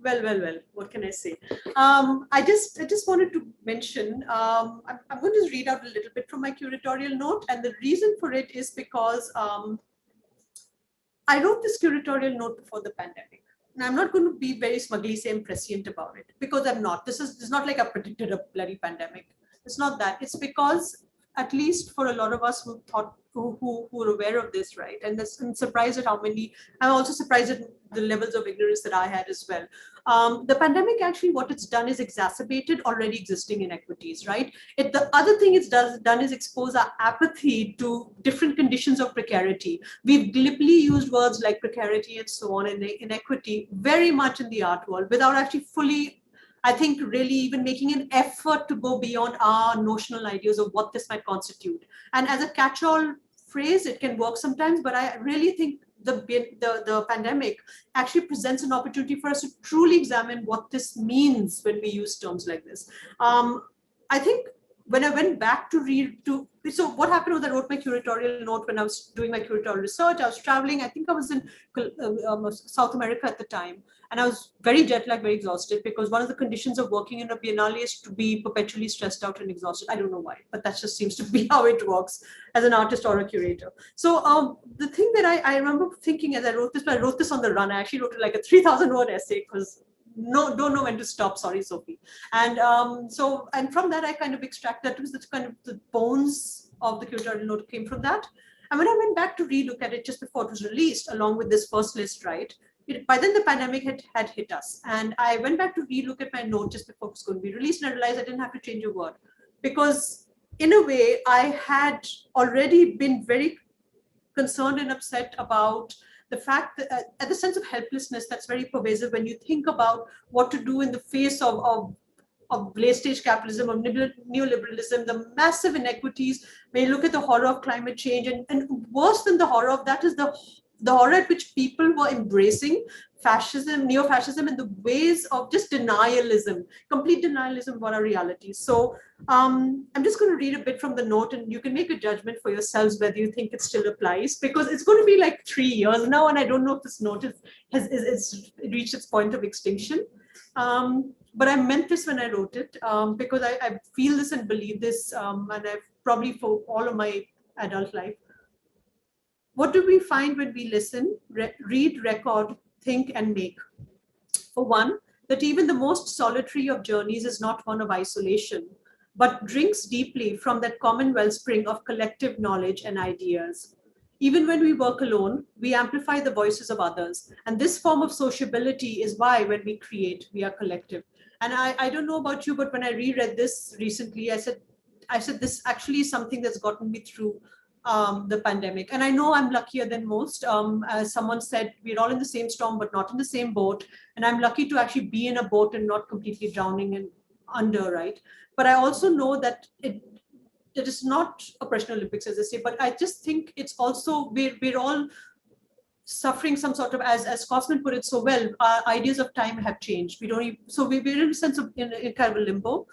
well, what can I say? I just wanted to mention, I'm going to read out a little bit from my curatorial note, and the reason for it is because I wrote this curatorial note before the pandemic. And I'm not going to be very smugly saying prescient about it, because I'm not. This is not like I predicted a bloody pandemic. It's not that. It's because, at least for a lot of us who thought who are aware of this, right? And I'm surprised at how many. I'm also surprised at the levels of ignorance that I had as well. The pandemic, actually, what it's done is exacerbated already existing inequities, right? The other thing it's done is expose our apathy to different conditions of precarity. We've glibly used words like precarity and so on, and inequity very much in the art world without actually fully, I think, really even making an effort to go beyond our notional ideas of what this might constitute. And as a catch-all phrase, it can work sometimes, but I really think the pandemic actually presents an opportunity for us to truly examine what this means when we use terms like this. I think when I went back to so what happened was I wrote my curatorial note when I was doing my curatorial research. I was traveling. I think I was in South America at the time. And I was very jet lagged, very exhausted, because one of the conditions of working in a biennale is to be perpetually stressed out and exhausted. I don't know why, but that just seems to be how it works as an artist or a curator. So the thing that I remember thinking as I wrote this on the run. I actually wrote like a 3,000-word essay because don't know when to stop. Sorry, Sophie. And and from that, I kind of extract that was the kind of the bones of the curatorial note came from that. And when I went back to relook at it just before it was released, along with this first list, right? By then the pandemic had hit us. And I went back to relook at my note just before it was going to be released, and I realized I didn't have to change a word. Because in a way, I had already been very concerned and upset about the fact that at the sense of helplessness that's very pervasive when you think about what to do in the face of late stage capitalism, of neoliberalism, the massive inequities, when you look at the horror of climate change, and worse than the horror of that is the horror at which people were embracing fascism, neo-fascism, and the ways of just denialism, complete denialism about our realities. So I'm just going to read a bit from the note, and you can make a judgment for yourselves whether you think it still applies, because it's going to be like 3 years now, and I don't know if this note has reached its point of extinction. But I meant this when I wrote it, because I feel this and believe this, and I've probably for all of my adult life. What do we find when we listen, read, record, think, and make? For one, that even the most solitary of journeys is not one of isolation, but drinks deeply from that common wellspring of collective knowledge and ideas. Even when we work alone, we amplify the voices of others. And this form of sociability is why when we create, we are collective. And I don't know about you, but when I reread this recently, I said this actually is something that's gotten me through the pandemic. And I know I'm luckier than most. As someone said, we're all in the same storm, but not in the same boat. And I'm lucky to actually be in a boat and not completely drowning and under, right? But I also know that it is not Operation Olympics, as I say, but I just think it's also, we're all suffering some sort of, as Cosmin put it so well, our ideas of time have changed. We're in a sense of in kind of a limbo.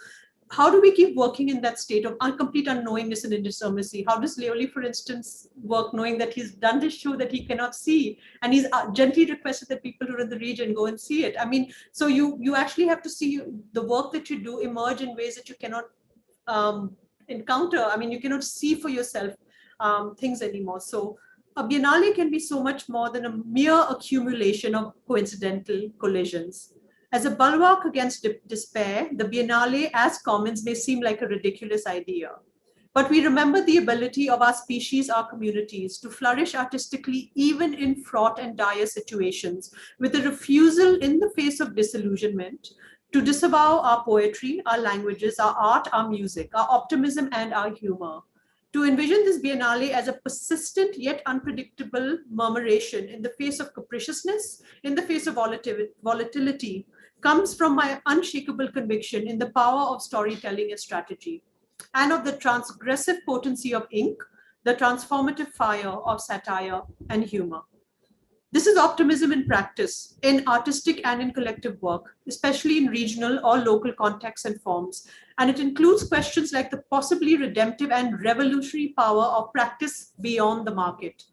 How do we keep working in that state of complete unknowingness and indeterminacy? How does Léuli, for instance, work knowing that he's done this show that he cannot see, and he's gently requested that people who are in the region go and see it? I mean, so you actually have to see the work that you do emerge in ways that you cannot encounter. I mean, you cannot see for yourself things anymore. So a biennale can be so much more than a mere accumulation of coincidental collisions. As a bulwark against despair, the biennale as commons may seem like a ridiculous idea. But we remember the ability of our species, our communities, to flourish artistically even in fraught and dire situations, with a refusal in the face of disillusionment to disavow our poetry, our languages, our art, our music, our optimism, and our humor. To envision this biennale as a persistent yet unpredictable murmuration in the face of capriciousness, in the face of volatility, comes from my unshakable conviction in the power of storytelling and strategy, and of the transgressive potency of ink, the transformative fire of satire and humor. This is optimism in practice, in artistic and in collective work, especially in regional or local contexts and forms. And it includes questions like the possibly redemptive and revolutionary power of practice beyond the market.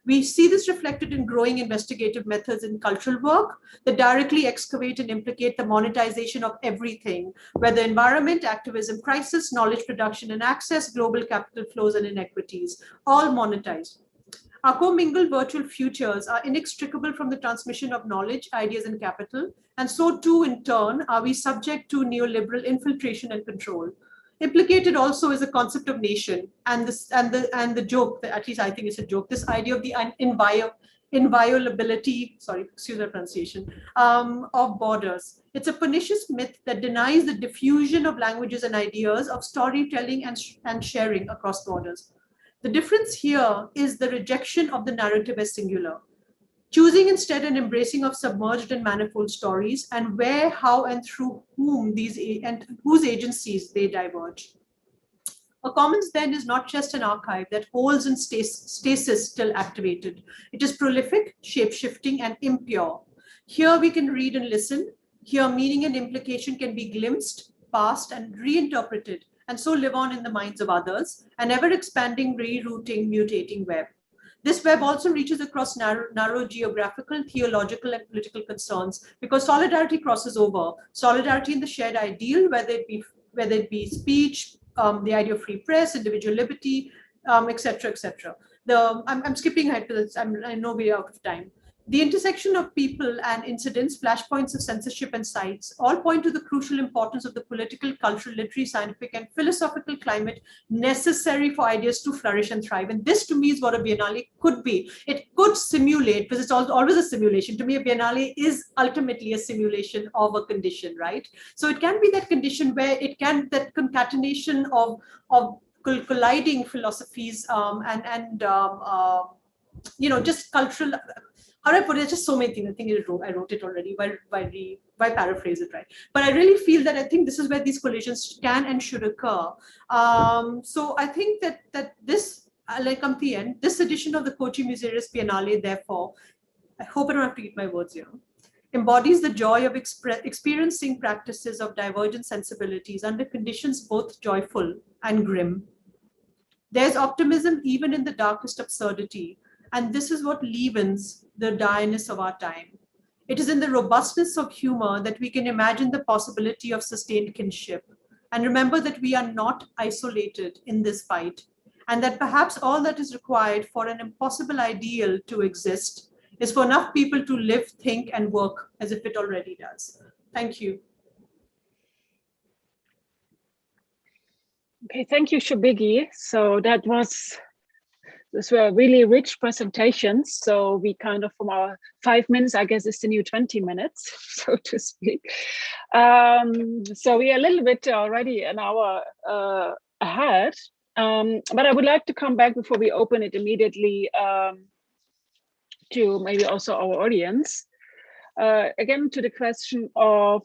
We see this reflected in growing investigative methods in cultural work that directly excavate and implicate the monetization of everything, whether environment, activism, crisis, knowledge production and access, global capital flows and inequities, all monetized. Our commingled virtual futures are inextricable from the transmission of knowledge, ideas, and capital, and so too, in turn, are we subject to neoliberal infiltration and control. Implicated also is the concept of nation and the joke, at least I think it's a joke, this idea of the inviolability, sorry, excuse my pronunciation, of borders. It's a pernicious myth that denies the diffusion of languages and ideas, of storytelling and sharing across borders. The difference here is the rejection of the narrative as singular, choosing instead an embracing of submerged and manifold stories, and where, how, and through whom and whose agencies they diverge. A commons then is not just an archive that holds in stasis still activated. It is prolific, shape-shifting, and impure. Here we can read and listen. Here meaning and implication can be glimpsed, passed, and reinterpreted, and so live on in the minds of others, an ever-expanding, rerouting, mutating web. This web also reaches across narrow geographical, theological, and political concerns, because solidarity crosses over. Solidarity in the shared ideal, whether it be speech, the idea of free press, individual liberty, etc., etc. I'm skipping ahead because I know we're out of time. The intersection of people and incidents, flashpoints of censorship and sites, all point to the crucial importance of the political, cultural, literary, scientific, and philosophical climate necessary for ideas to flourish and thrive. And this, to me, is what a biennale could be. It could simulate, because it's always a simulation. To me, a biennale is ultimately a simulation of a condition, right? So it can be that condition where it can, that concatenation of colliding philosophies just cultural. How do I put it? Just so many things. I think I wrote it already. Why paraphrase it, right? But I really feel that I think this is where these collisions can and should occur. So I think that this, like come to the end, this edition of the Kochi Museeris Biennale, therefore, I hope I don't have to eat my words here, embodies the joy of experiencing practices of divergent sensibilities under conditions both joyful and grim. There's optimism even in the darkest absurdity. And this is what leavens the direness of our time. It is in the robustness of humor that we can imagine the possibility of sustained kinship, and remember that we are not isolated in this fight, and that perhaps all that is required for an impossible ideal to exist is for enough people to live, think, and work as if it already does. Thank you. Okay, thank you, Shubigi. So those were really rich presentations. So we kind of, from our 5 minutes, I guess it's the new 20 minutes, so to speak. So we are a little bit already an hour ahead. But I would like to come back before we open it immediately to maybe also our audience. Again, to the question of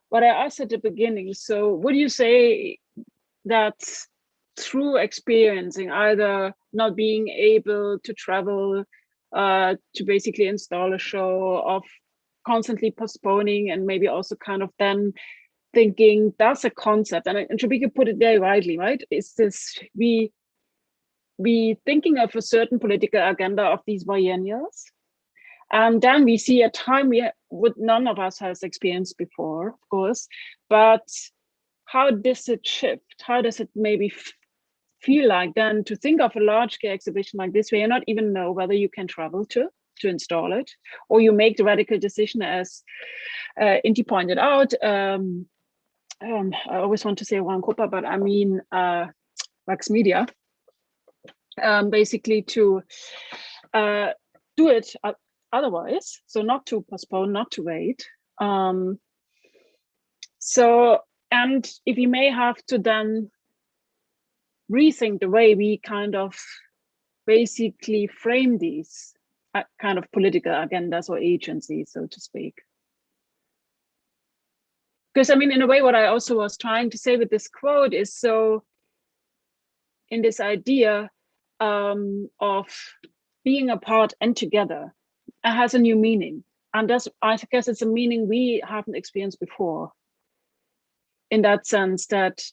what I asked at the beginning. So would you say that through experiencing either not being able to travel to basically install a show, of constantly postponing, and maybe also kind of then thinking that's a concept, and Shubigi put it very rightly, right? Is this we thinking of a certain political agenda of these biennials, and then we see a time none of us has experienced before, of course, but how does it shift? How does it maybe feel like then to think of a large-scale exhibition like this, where you not even know whether you can travel to install it, or you make the radical decision, as Inti pointed out. I always want to say Warankopa, but I mean Wax Media, basically to do it otherwise, so not to postpone, not to wait. And if we may have to then rethink the way we kind of basically frame these kind of political agendas or agencies, so to speak. Because I mean, in a way, what I also was trying to say with this quote is, so in this idea of being apart and together, it has a new meaning. And that's, I guess it's a meaning we haven't experienced before. In that sense that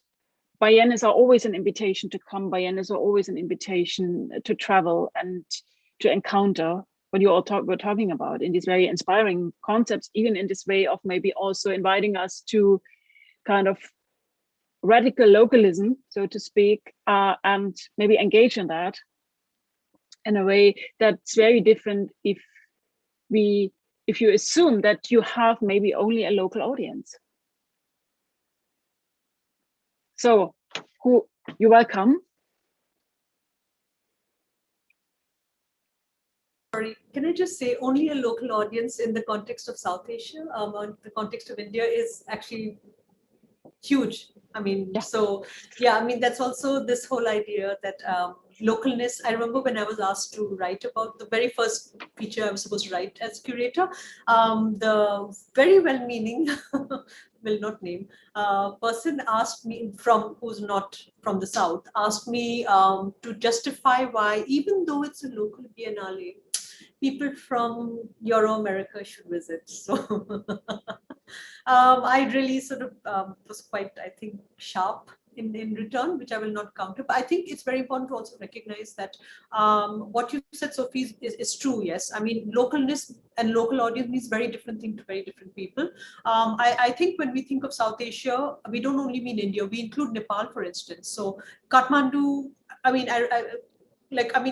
biennials are always an invitation to come, biennials are always an invitation to travel and to encounter what you all were talking about in these very inspiring concepts, even in this way of maybe also inviting us to kind of radical localism, so to speak, and maybe engage in that in a way that's very different if you assume that you have maybe only a local audience. So, you're welcome. Sorry, can I just say only a local audience in the context of South Asia, on the context of India is actually huge. I mean, Yeah. so yeah, I mean, that's also this whole idea that localness. I remember when I was asked to write about the very first feature I was supposed to write as curator, the very well-meaning, will not name, person asked me who's not from the South, asked me to justify why, even though it's a local biennale, people from Euro-America should visit. So I really sort of was quite, I think, sharp in return, which I will not counter. But I think it's very important to also recognize that what you said, Sophie, is true. Yes, I mean, localness and local audience means very different thing to very different people. I think when we think of South Asia, we don't only mean India. We include Nepal, for instance. So Kathmandu. I mean,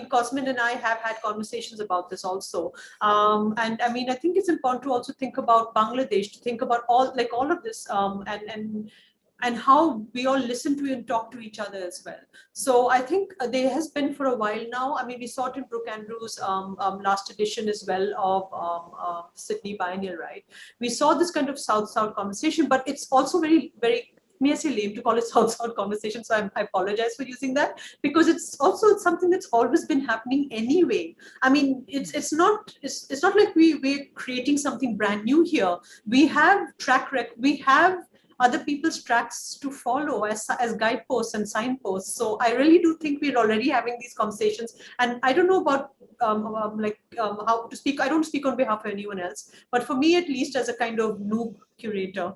Cosmin and I have had conversations about this also. And I mean, I think it's important to also think about Bangladesh, to think about all of this, and how we all listen to and talk to each other as well. So I think there has been for a while now. I mean, we saw it in Brooke Andrews' last edition as well of Sydney Biennial, right? We saw this kind of South-South conversation, but it's also very, very, may I say, lame to call it South-South conversation. So I apologize for using that, because it's also something that's always been happening anyway. I mean, it's not like we're creating something brand new here. We have track record. We have other people's tracks to follow as guideposts and signposts. So I really do think we're already having these conversations. And I don't know about how to speak. I don't speak on behalf of anyone else, but for me, at least, as a kind of noob curator,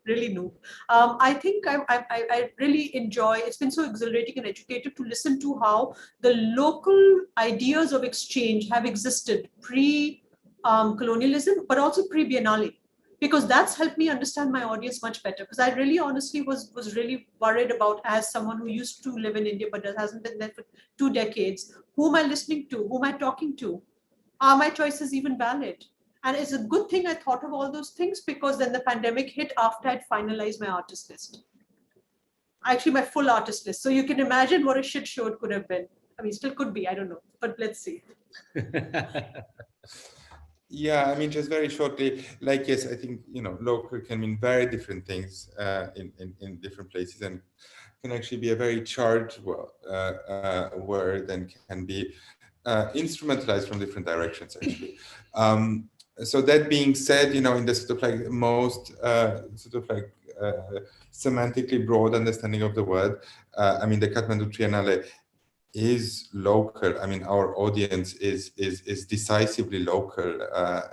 really noob, I think I really enjoy. It's been so exhilarating and educative to listen to how the local ideas of exchange have existed pre-colonialism, but also pre-Biennale. Because that's helped me understand my audience much better. Because I really honestly was really worried about, as someone who used to live in India but hasn't been there for 2 decades, who am I listening to? Who am I talking to? Are my choices even valid? And it's a good thing I thought of all those things, because then the pandemic hit after I'd finalized my artist list. Actually, my full artist list. So you can imagine what a shit show it could have been. I mean, still could be, I don't know, but let's see. Yeah, I mean, just very shortly, like, yes, I think, local can mean very different things in different places, and can actually be a very charged word, and can be instrumentalized from different directions, actually. So that being said, in the sort of like most semantically broad understanding of the word, I mean, the Kathmandu Triennale is local. I mean, our audience is decisively local,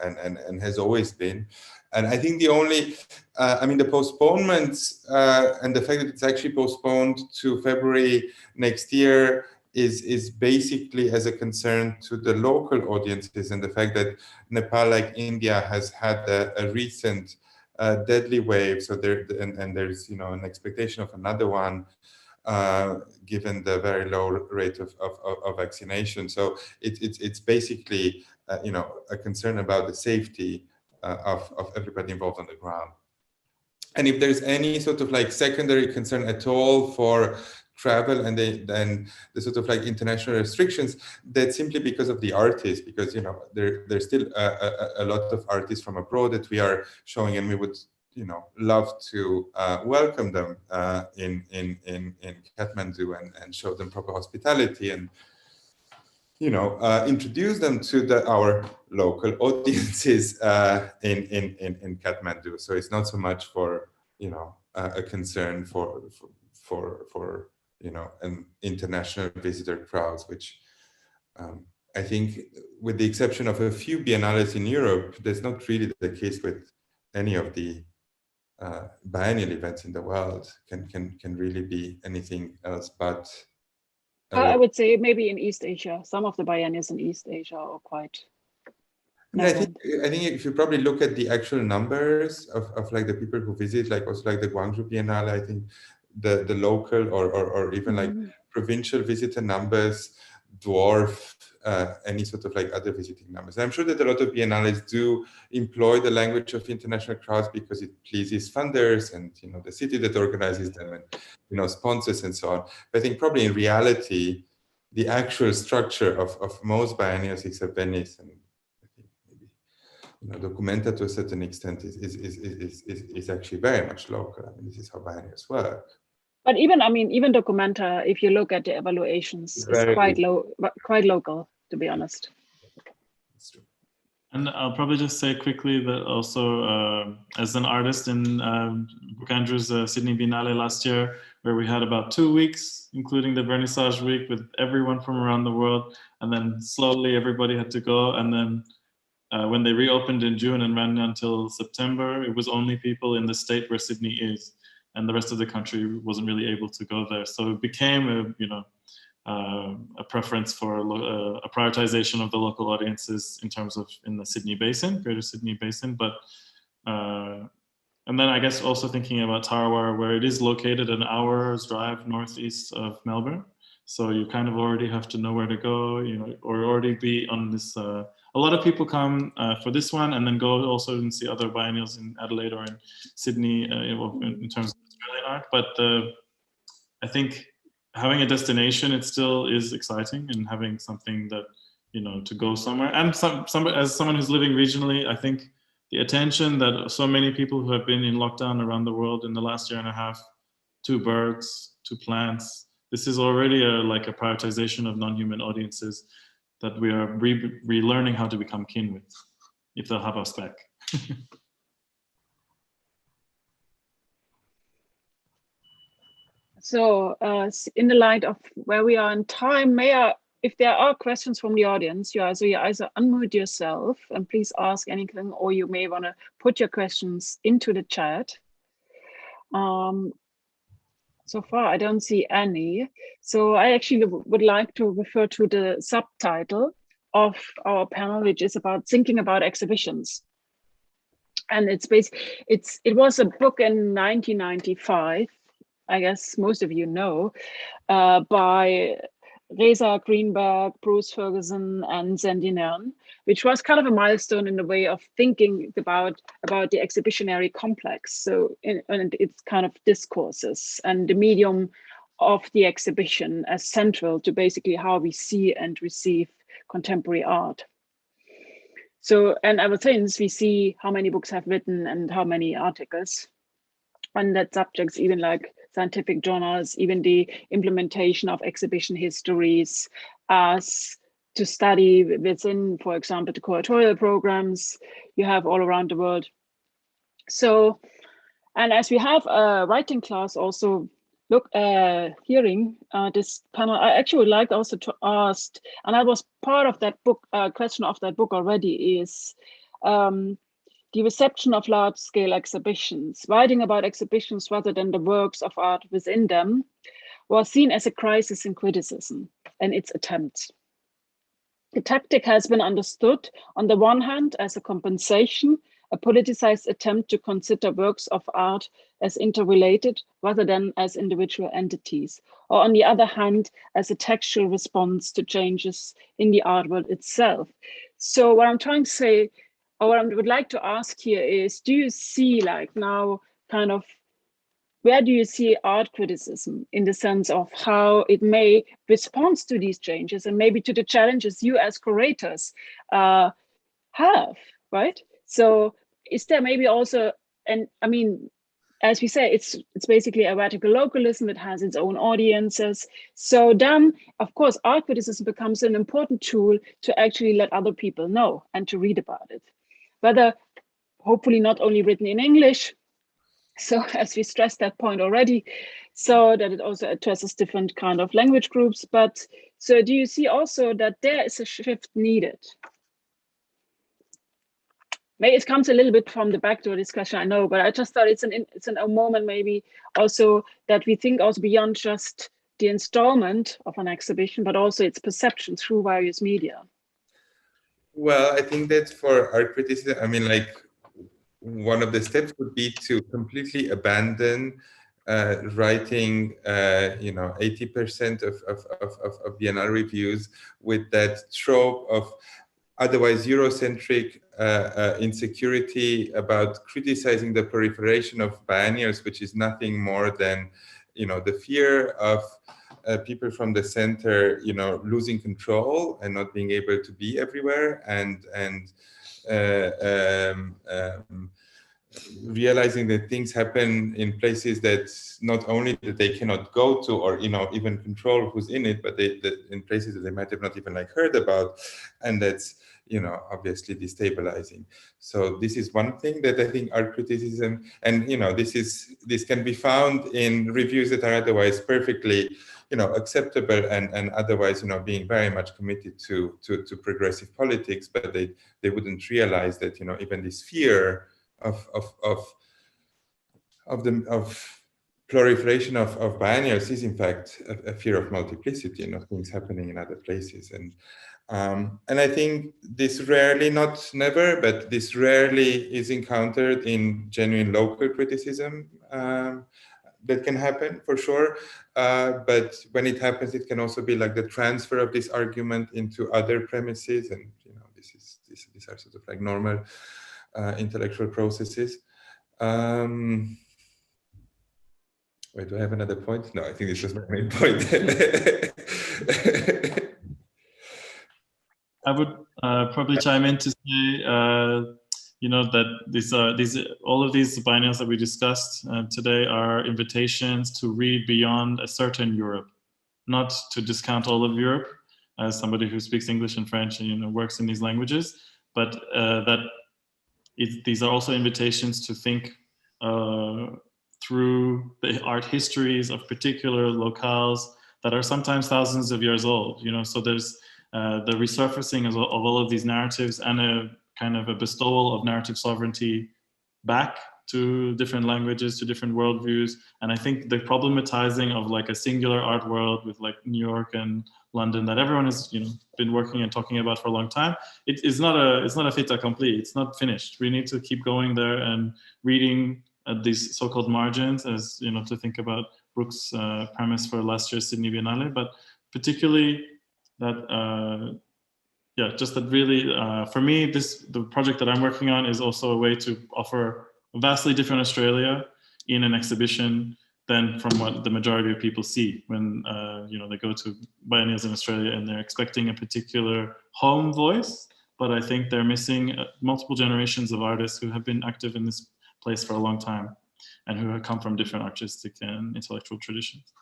and has always been. And I think the only, the postponements and the fact that it's actually postponed to February next year is basically as a concern to the local audiences, and the fact that Nepal, like India, has had a recent deadly wave. So there's an expectation of another one, given the very low rate of vaccination. So it's basically a concern about the safety of everybody involved on the ground. And if there's any sort of like secondary concern at all for travel and then the sort of like international restrictions, that's simply because of the artists, because there's still a lot of artists from abroad that we are showing, and we would love to welcome them in Kathmandu and show them proper hospitality, and introduce them to our local audiences in Kathmandu. So it's not so much for a concern for an international visitor crowds, which I think, with the exception of a few biennales in Europe, that's not really the case with any of the biennial events in the world. Can really be anything else but. I would say maybe in East Asia, some of the biennials in East Asia are quite. Yeah, I think if you probably look at the actual numbers of like the people who visit, like also like the Guangzhou Biennale, I think the local or even like provincial visitor numbers dwarf any sort of like other visiting numbers. And I'm sure that a lot of biennales do employ the language of international crowds because it pleases funders and the city that organizes them and sponsors and so on. But I think probably in reality, the actual structure of most biennials except Venice and I think maybe Documenta to a certain extent is actually very much local. I mean, this is how biennials work. But even Documenta, if you look at the evaluations, is quite local, to be honest. That's true. And I'll probably just say quickly that also as an artist in Book Andrew's Sydney Biennale last year, where we had about 2 weeks, including the vernissage week with everyone from around the world. And then slowly everybody had to go. And then when they reopened in June and ran until September, it was only people in the state where Sydney is. And the rest of the country wasn't really able to go there. So it became a preference for a prioritization of the local audiences in terms of in the Sydney Basin, Greater Sydney Basin. But and then I guess also thinking about Tarawara, where it is located an hour's drive northeast of Melbourne. So you kind of already have to know where to go, or already be on this. A lot of people come for this one and then go also and see other biennials in Adelaide or in Sydney in terms of Australian art. But I think having a destination, it still is exciting, and having something that, to go somewhere. And as someone who's living regionally, I think the attention that so many people who have been in lockdown around the world in the last year and a half to birds, to plants, this is already a prioritization of non-human audiences that we are relearning how to become kin with, if they'll have us back. So in the light of where we are in time, if there are questions from the audience, you either unmute yourself and please ask anything, or you may want to put your questions into the chat. So far, I don't see any. So I actually would like to refer to the subtitle of our panel, which is about thinking about exhibitions. And it was a book in 1995, I guess most of you know, by Reza Greenberg, Bruce Ferguson, and Zandy Nern, which was kind of a milestone in the way of thinking about the exhibitionary complex. So and its kind of discourses and the medium of the exhibition as central to basically how we see and receive contemporary art. So, and I would say, we see how many books have written and how many articles on that subjects, even like scientific journals, even the implementation of exhibition histories as to study within, for example, the curatorial programs you have all around the world. So, and as we have a writing class also hearing this panel, I actually would like also to ask, and I was part of that book, question of that book already, is the reception of large-scale exhibitions. Writing about exhibitions rather than the works of art within them was seen as a crisis in criticism and its attempts. The tactic has been understood, on the one hand, as a compensation, a politicized attempt to consider works of art as interrelated rather than as individual entities, or on the other hand, as a textual response to changes in the art world itself. So what I'm trying to say, or what I would like to ask here is, do you see now kind of, where do you see art criticism in the sense of how it may respond to these changes and maybe to the challenges you as curators have, right? So is there maybe also, and I mean, as we say, it's basically a radical localism, it has its own audiences. So then, of course, art criticism becomes an important tool to actually let other people know and to read about it. Whether hopefully not only written in English, so as we stressed that point already, so that it also addresses different kind of language groups. But so do you see also that there is a shift needed? Maybe it comes a little bit from the backdoor discussion, I know, but I just thought it's a moment maybe also that we think also beyond just the installment of an exhibition, but also its perception through various media. Well, I think that for art criticism, I mean, one of the steps would be to completely abandon writing, 80% of Biennale reviews with that trope of otherwise Eurocentric insecurity about criticizing the proliferation of biennials, which is nothing more than, the fear of people from the center, losing control and not being able to be everywhere, and realizing that things happen in places that not only that they cannot go to or even control who's in it, but in places that they might have not even heard about, and that's obviously destabilizing. So this is one thing that I think art criticism, and this can be found in reviews that are otherwise perfectly acceptable and otherwise being very much committed to progressive politics, but they wouldn't realize that even this fear of proliferation of biennials is in fact a fear of multiplicity, things happening in other places. And I think this rarely, not never, but this rarely is encountered in genuine local criticism. That can happen for sure, but when it happens, it can also be like the transfer of this argument into other premises, and these are sort of normal intellectual processes. Wait, do I have another point? No, I think this was my main point. I would probably chime in to say, that all of these biennials that we discussed today are invitations to read beyond a certain Europe, not to discount all of Europe, as somebody who speaks English and French and works in these languages, but these are also invitations to think through the art histories of particular locales that are sometimes thousands of years old. So there's the resurfacing of all of these narratives and a kind of a bestowal of narrative sovereignty back to different languages, to different worldviews. And I think the problematizing of a singular art world with New York and London that everyone has been working and talking about for a long time, it's not a fait accompli. It's not finished. We need to keep going there and reading at these so-called margins, as to think about Brooks' premise for last year's Sydney Biennale, but particularly that just that really for me, the project that I'm working on is also a way to offer a vastly different Australia in an exhibition than from what the majority of people see when they go to biennials in Australia, and they're expecting a particular home voice, but I think they're missing multiple generations of artists who have been active in this place for a long time and who have come from different artistic and intellectual traditions.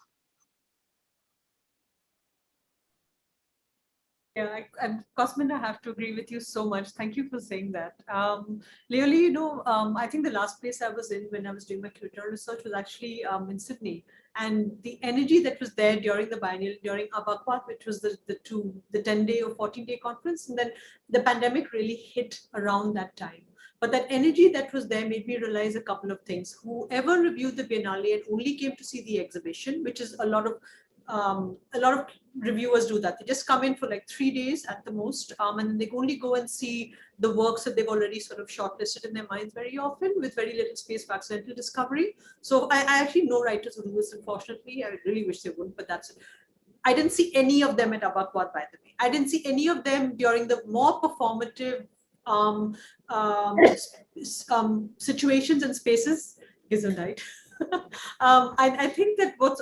Yeah, and Cosmin, I have to agree with you so much. Thank you for saying that. Léuli, I think the last place I was in when I was doing my curatorial research was actually in Sydney. And the energy that was there during the biennial, during Abakwat, which was the 10-day or 14-day conference, and then the pandemic really hit around that time. But that energy that was there made me realize a couple of things. Whoever reviewed the Biennale and only came to see the exhibition, which is a lot of reviewers do that. They just come in for 3 days at the most, and then they only go and see the works that they've already sort of shortlisted in their minds very often, with very little space for accidental discovery. So I actually know writers who do this, unfortunately. I really wish they wouldn't, but that's it. I didn't see any of them at Abakwat, by the way. I didn't see any of them during the more performative situations and spaces. Gesundheit. I think that what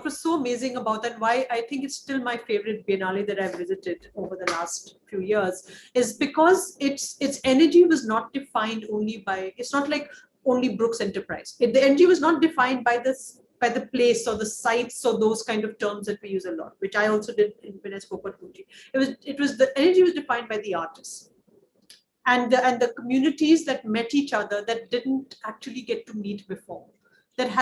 was so amazing about that, why I think it's still my favorite Biennale that I've visited over the last few years, is because its energy was not defined only by, it's not like only Brooks Enterprise. The energy was not defined by the place or the sites or those kind of terms that we use a lot, which I also did when I spoke about Fuji. The energy was defined by the artists and the communities that met each other that didn't actually get to meet before. That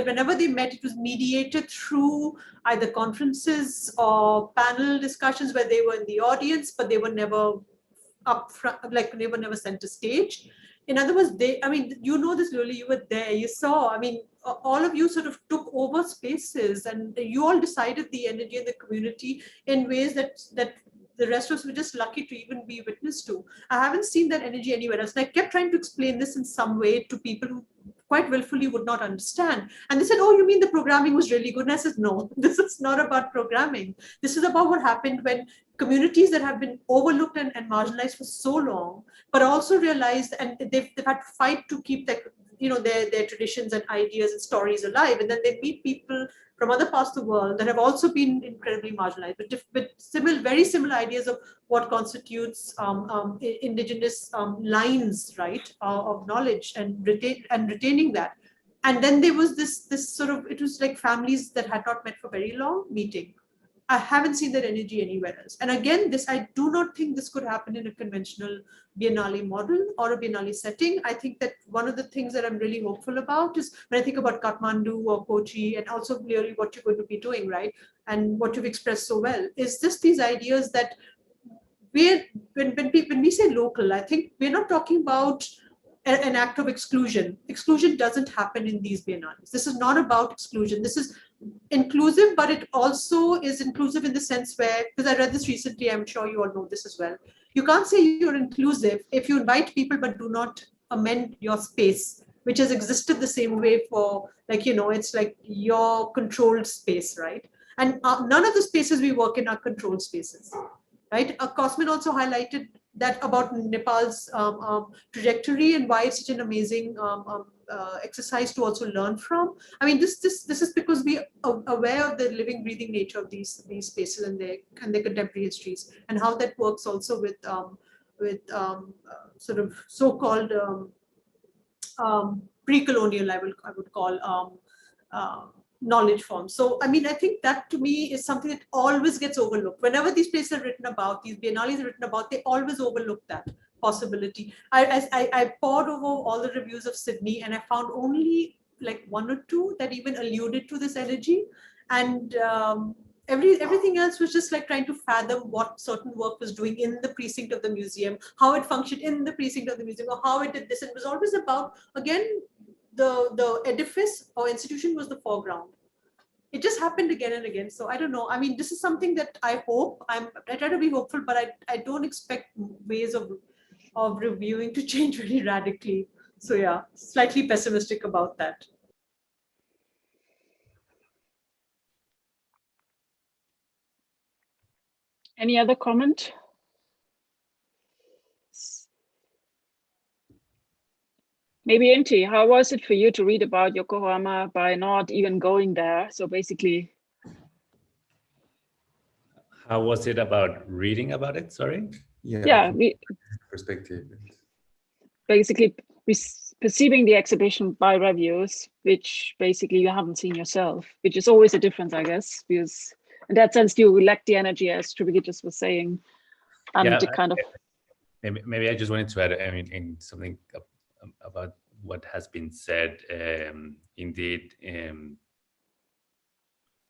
whenever they met, it was mediated through either conferences or panel discussions where they were in the audience, but they were never up front, they were never center stage. In other words, this, Léuli, you were there, you saw, all of you sort of took over spaces and you all decided the energy of the community in ways that the rest of us were just lucky to even be witness to. I haven't seen that energy anywhere else. And I kept trying to explain this in some way to people who quite willfully would not understand. And they said, oh, you mean the programming was really good? And I said, no, this is not about programming. This is about what happened when communities that have been overlooked and marginalized for so long, but also realized, and they've had to fight to keep their, their traditions and ideas and stories alive. And then they meet people from other parts of the world that have also been incredibly marginalized, but very similar ideas of what constitutes indigenous lines, right, of knowledge and retaining that. And then there was this sort of, it was like families that had not met for very long meeting. I haven't seen that energy anywhere else. And again, I do not think this could happen in a conventional Biennale model or a Biennale setting. I think that one of the things that I'm really hopeful about is when I think about Kathmandu or Kochi, and also clearly what you're going to be doing, right? And what you've expressed so well, is just these ideas that when we say local, I think we're not talking about an act of exclusion. Exclusion doesn't happen in these biennales. This is not about exclusion. This is inclusive, but it also is inclusive in the sense where, because I read this recently, I'm sure you all know this as well. You can't say you're inclusive if you invite people but do not amend your space, which has existed the same way for, like, it's like your controlled space, right? And none of the spaces we work in are controlled spaces, right? Cosmin also highlighted that about Nepal's trajectory and why it's such an amazing exercise to also learn from. I mean, this is because we are aware of the living, breathing nature of these spaces and their contemporary histories, and how that works also with sort of so-called pre-colonial, I would call knowledge forms. So, I mean, I think that to me is something that always gets overlooked. Whenever these places are written about, these biennales are written about, they always overlook that possibility. I pored over all the reviews of Sydney, and I found only like one or two that even alluded to this energy. And everything else was just like trying to fathom what certain work was doing in the precinct of the museum, how it functioned in the precinct of the museum, or how it did this. It was always about, again, the edifice or institution was the foreground. It just happened again and again. So I don't know. I mean, this is something that I hope, I try to be hopeful, but I don't expect ways of reviewing to change really radically. So yeah, slightly pessimistic about that. Any other comment? Maybe Inti, how was it for you to read about Yokohama by not even going there? So basically, how was it about reading about it? Sorry. Yeah, perspective. Basically perceiving the exhibition by reviews, which basically you haven't seen yourself, which is always a difference, I guess, because in that sense you lack the energy, as Shubigi just was saying, and Yeah, the kind of. Maybe I just wanted to add, I mean, in something about what has been said. Indeed,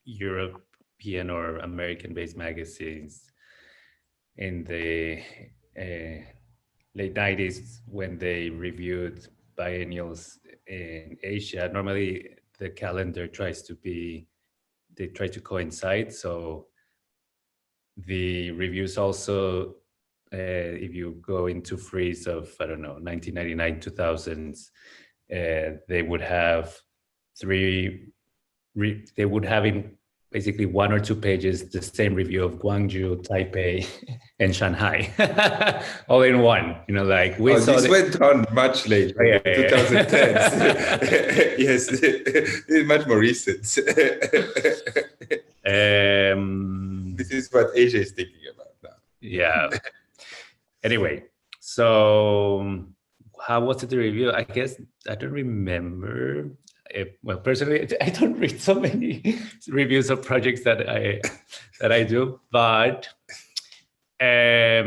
European or American-based magazines in the late 90s, when they reviewed biennials in Asia, normally the calendar they try to coincide. So the reviews also, if you go into freeze of, I don't know, 1999, 2000s, they would have in basically 1 or 2 pages the same review of Guangzhou, Taipei, and Shanghai, all in one. Like we saw this went on much later, yeah. 2010s. Yes, it's much more recent. This is what Asia is thinking about now. Yeah. Anyway, so how was it the review? I guess I don't remember. Well, personally, I don't read so many reviews of projects that I do, but I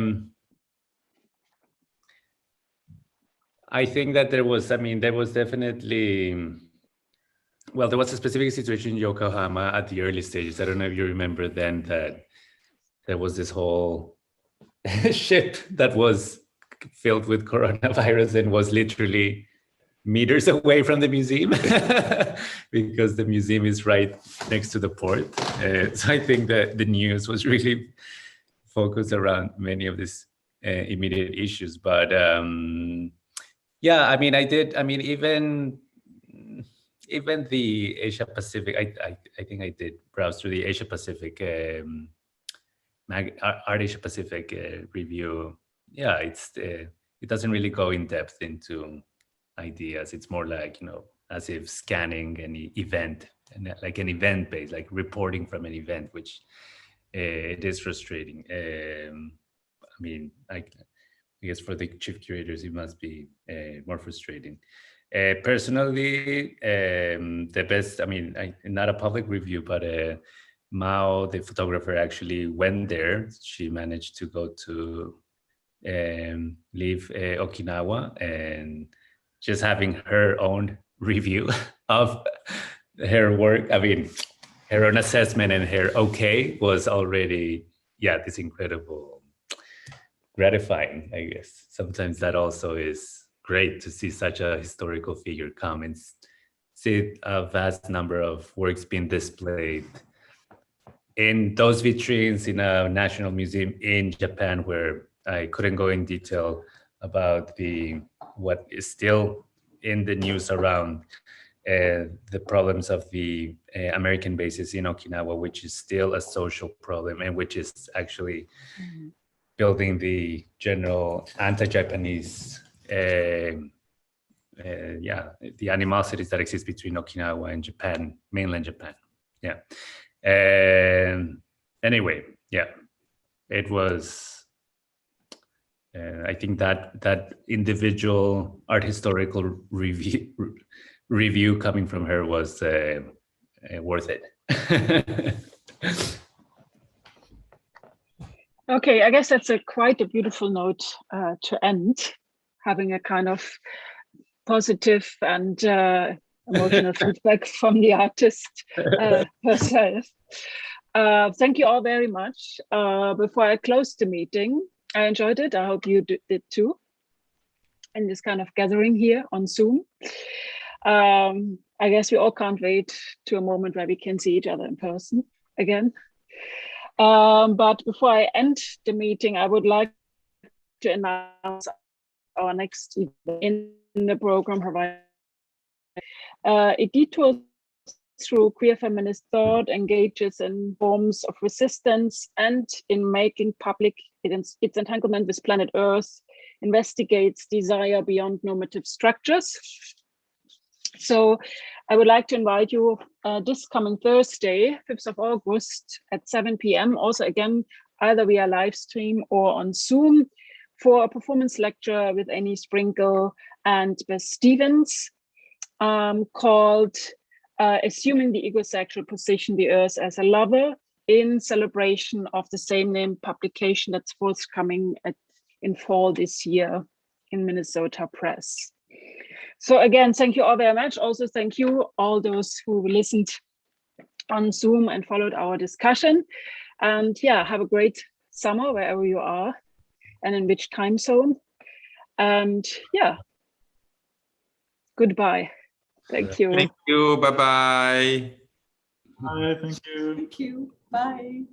think that there was definitely, well, there was a specific situation in Yokohama at the early stages. I don't know if you remember then that there was this whole ship that was filled with coronavirus and was literally meters away from the museum because the museum is right next to the port. So I think that the news was really focused around many of these immediate issues. But yeah, I mean, even even the Asia Pacific, I think I did browse through the Asia Pacific, Art Asia Pacific review. Yeah, it doesn't really go in depth into ideas. It's more like, you know, as if scanning any event, and like an event based, like reporting from an event, which it is frustrating. I mean, I guess for the chief curators, it must be more frustrating. Personally, the best, I mean, not a public review, but Mao, the photographer, actually went there. She managed to go to leave Okinawa, and just having her own review of her work, I mean, her own assessment and her okay was already, yeah, this incredible, gratifying, I guess. Sometimes that also is great to see such a historical figure come and see a vast number of works being displayed in those vitrines in a national museum in Japan, where I couldn't go in detail about what is still in the news around the problems of the American bases in Okinawa, which is still a social problem, and which is actually building the general anti-Japanese, the animosities that exist between Okinawa and Japan, mainland Japan. Yeah. Anyway, yeah, it was. I think that individual art historical review coming from her was worth it. Okay, I guess that's quite a beautiful note to end, having a kind of positive and emotional feedback from the artist herself. Thank you all very much. Before I close the meeting, I enjoyed it. I hope you did too, in this kind of gathering here on Zoom. I guess we all can't wait to a moment where we can see each other in person again. But before I end the meeting, I would like to announce our next event in the program. It detours through queer feminist thought, engages in forms of resistance, and in making public its entanglement with planet Earth, investigates desire beyond normative structures. So I would like to invite you this coming Thursday, 5th of August at 7 p.m. Also, again, either via live stream or on Zoom, for a performance lecture with Annie Sprinkle and Beth Stevens, called Assuming the Egosexual Position, the Earth as a Lover, in celebration of the same name publication that's forthcoming in fall this year in Minnesota Press. So again, thank you all very much. Also, thank you all those who listened on Zoom and followed our discussion. And yeah, have a great summer wherever you are and in which time zone. And yeah, goodbye. Thank you. Thank you. Bye-bye. Bye. Thank you. Thank you. Bye.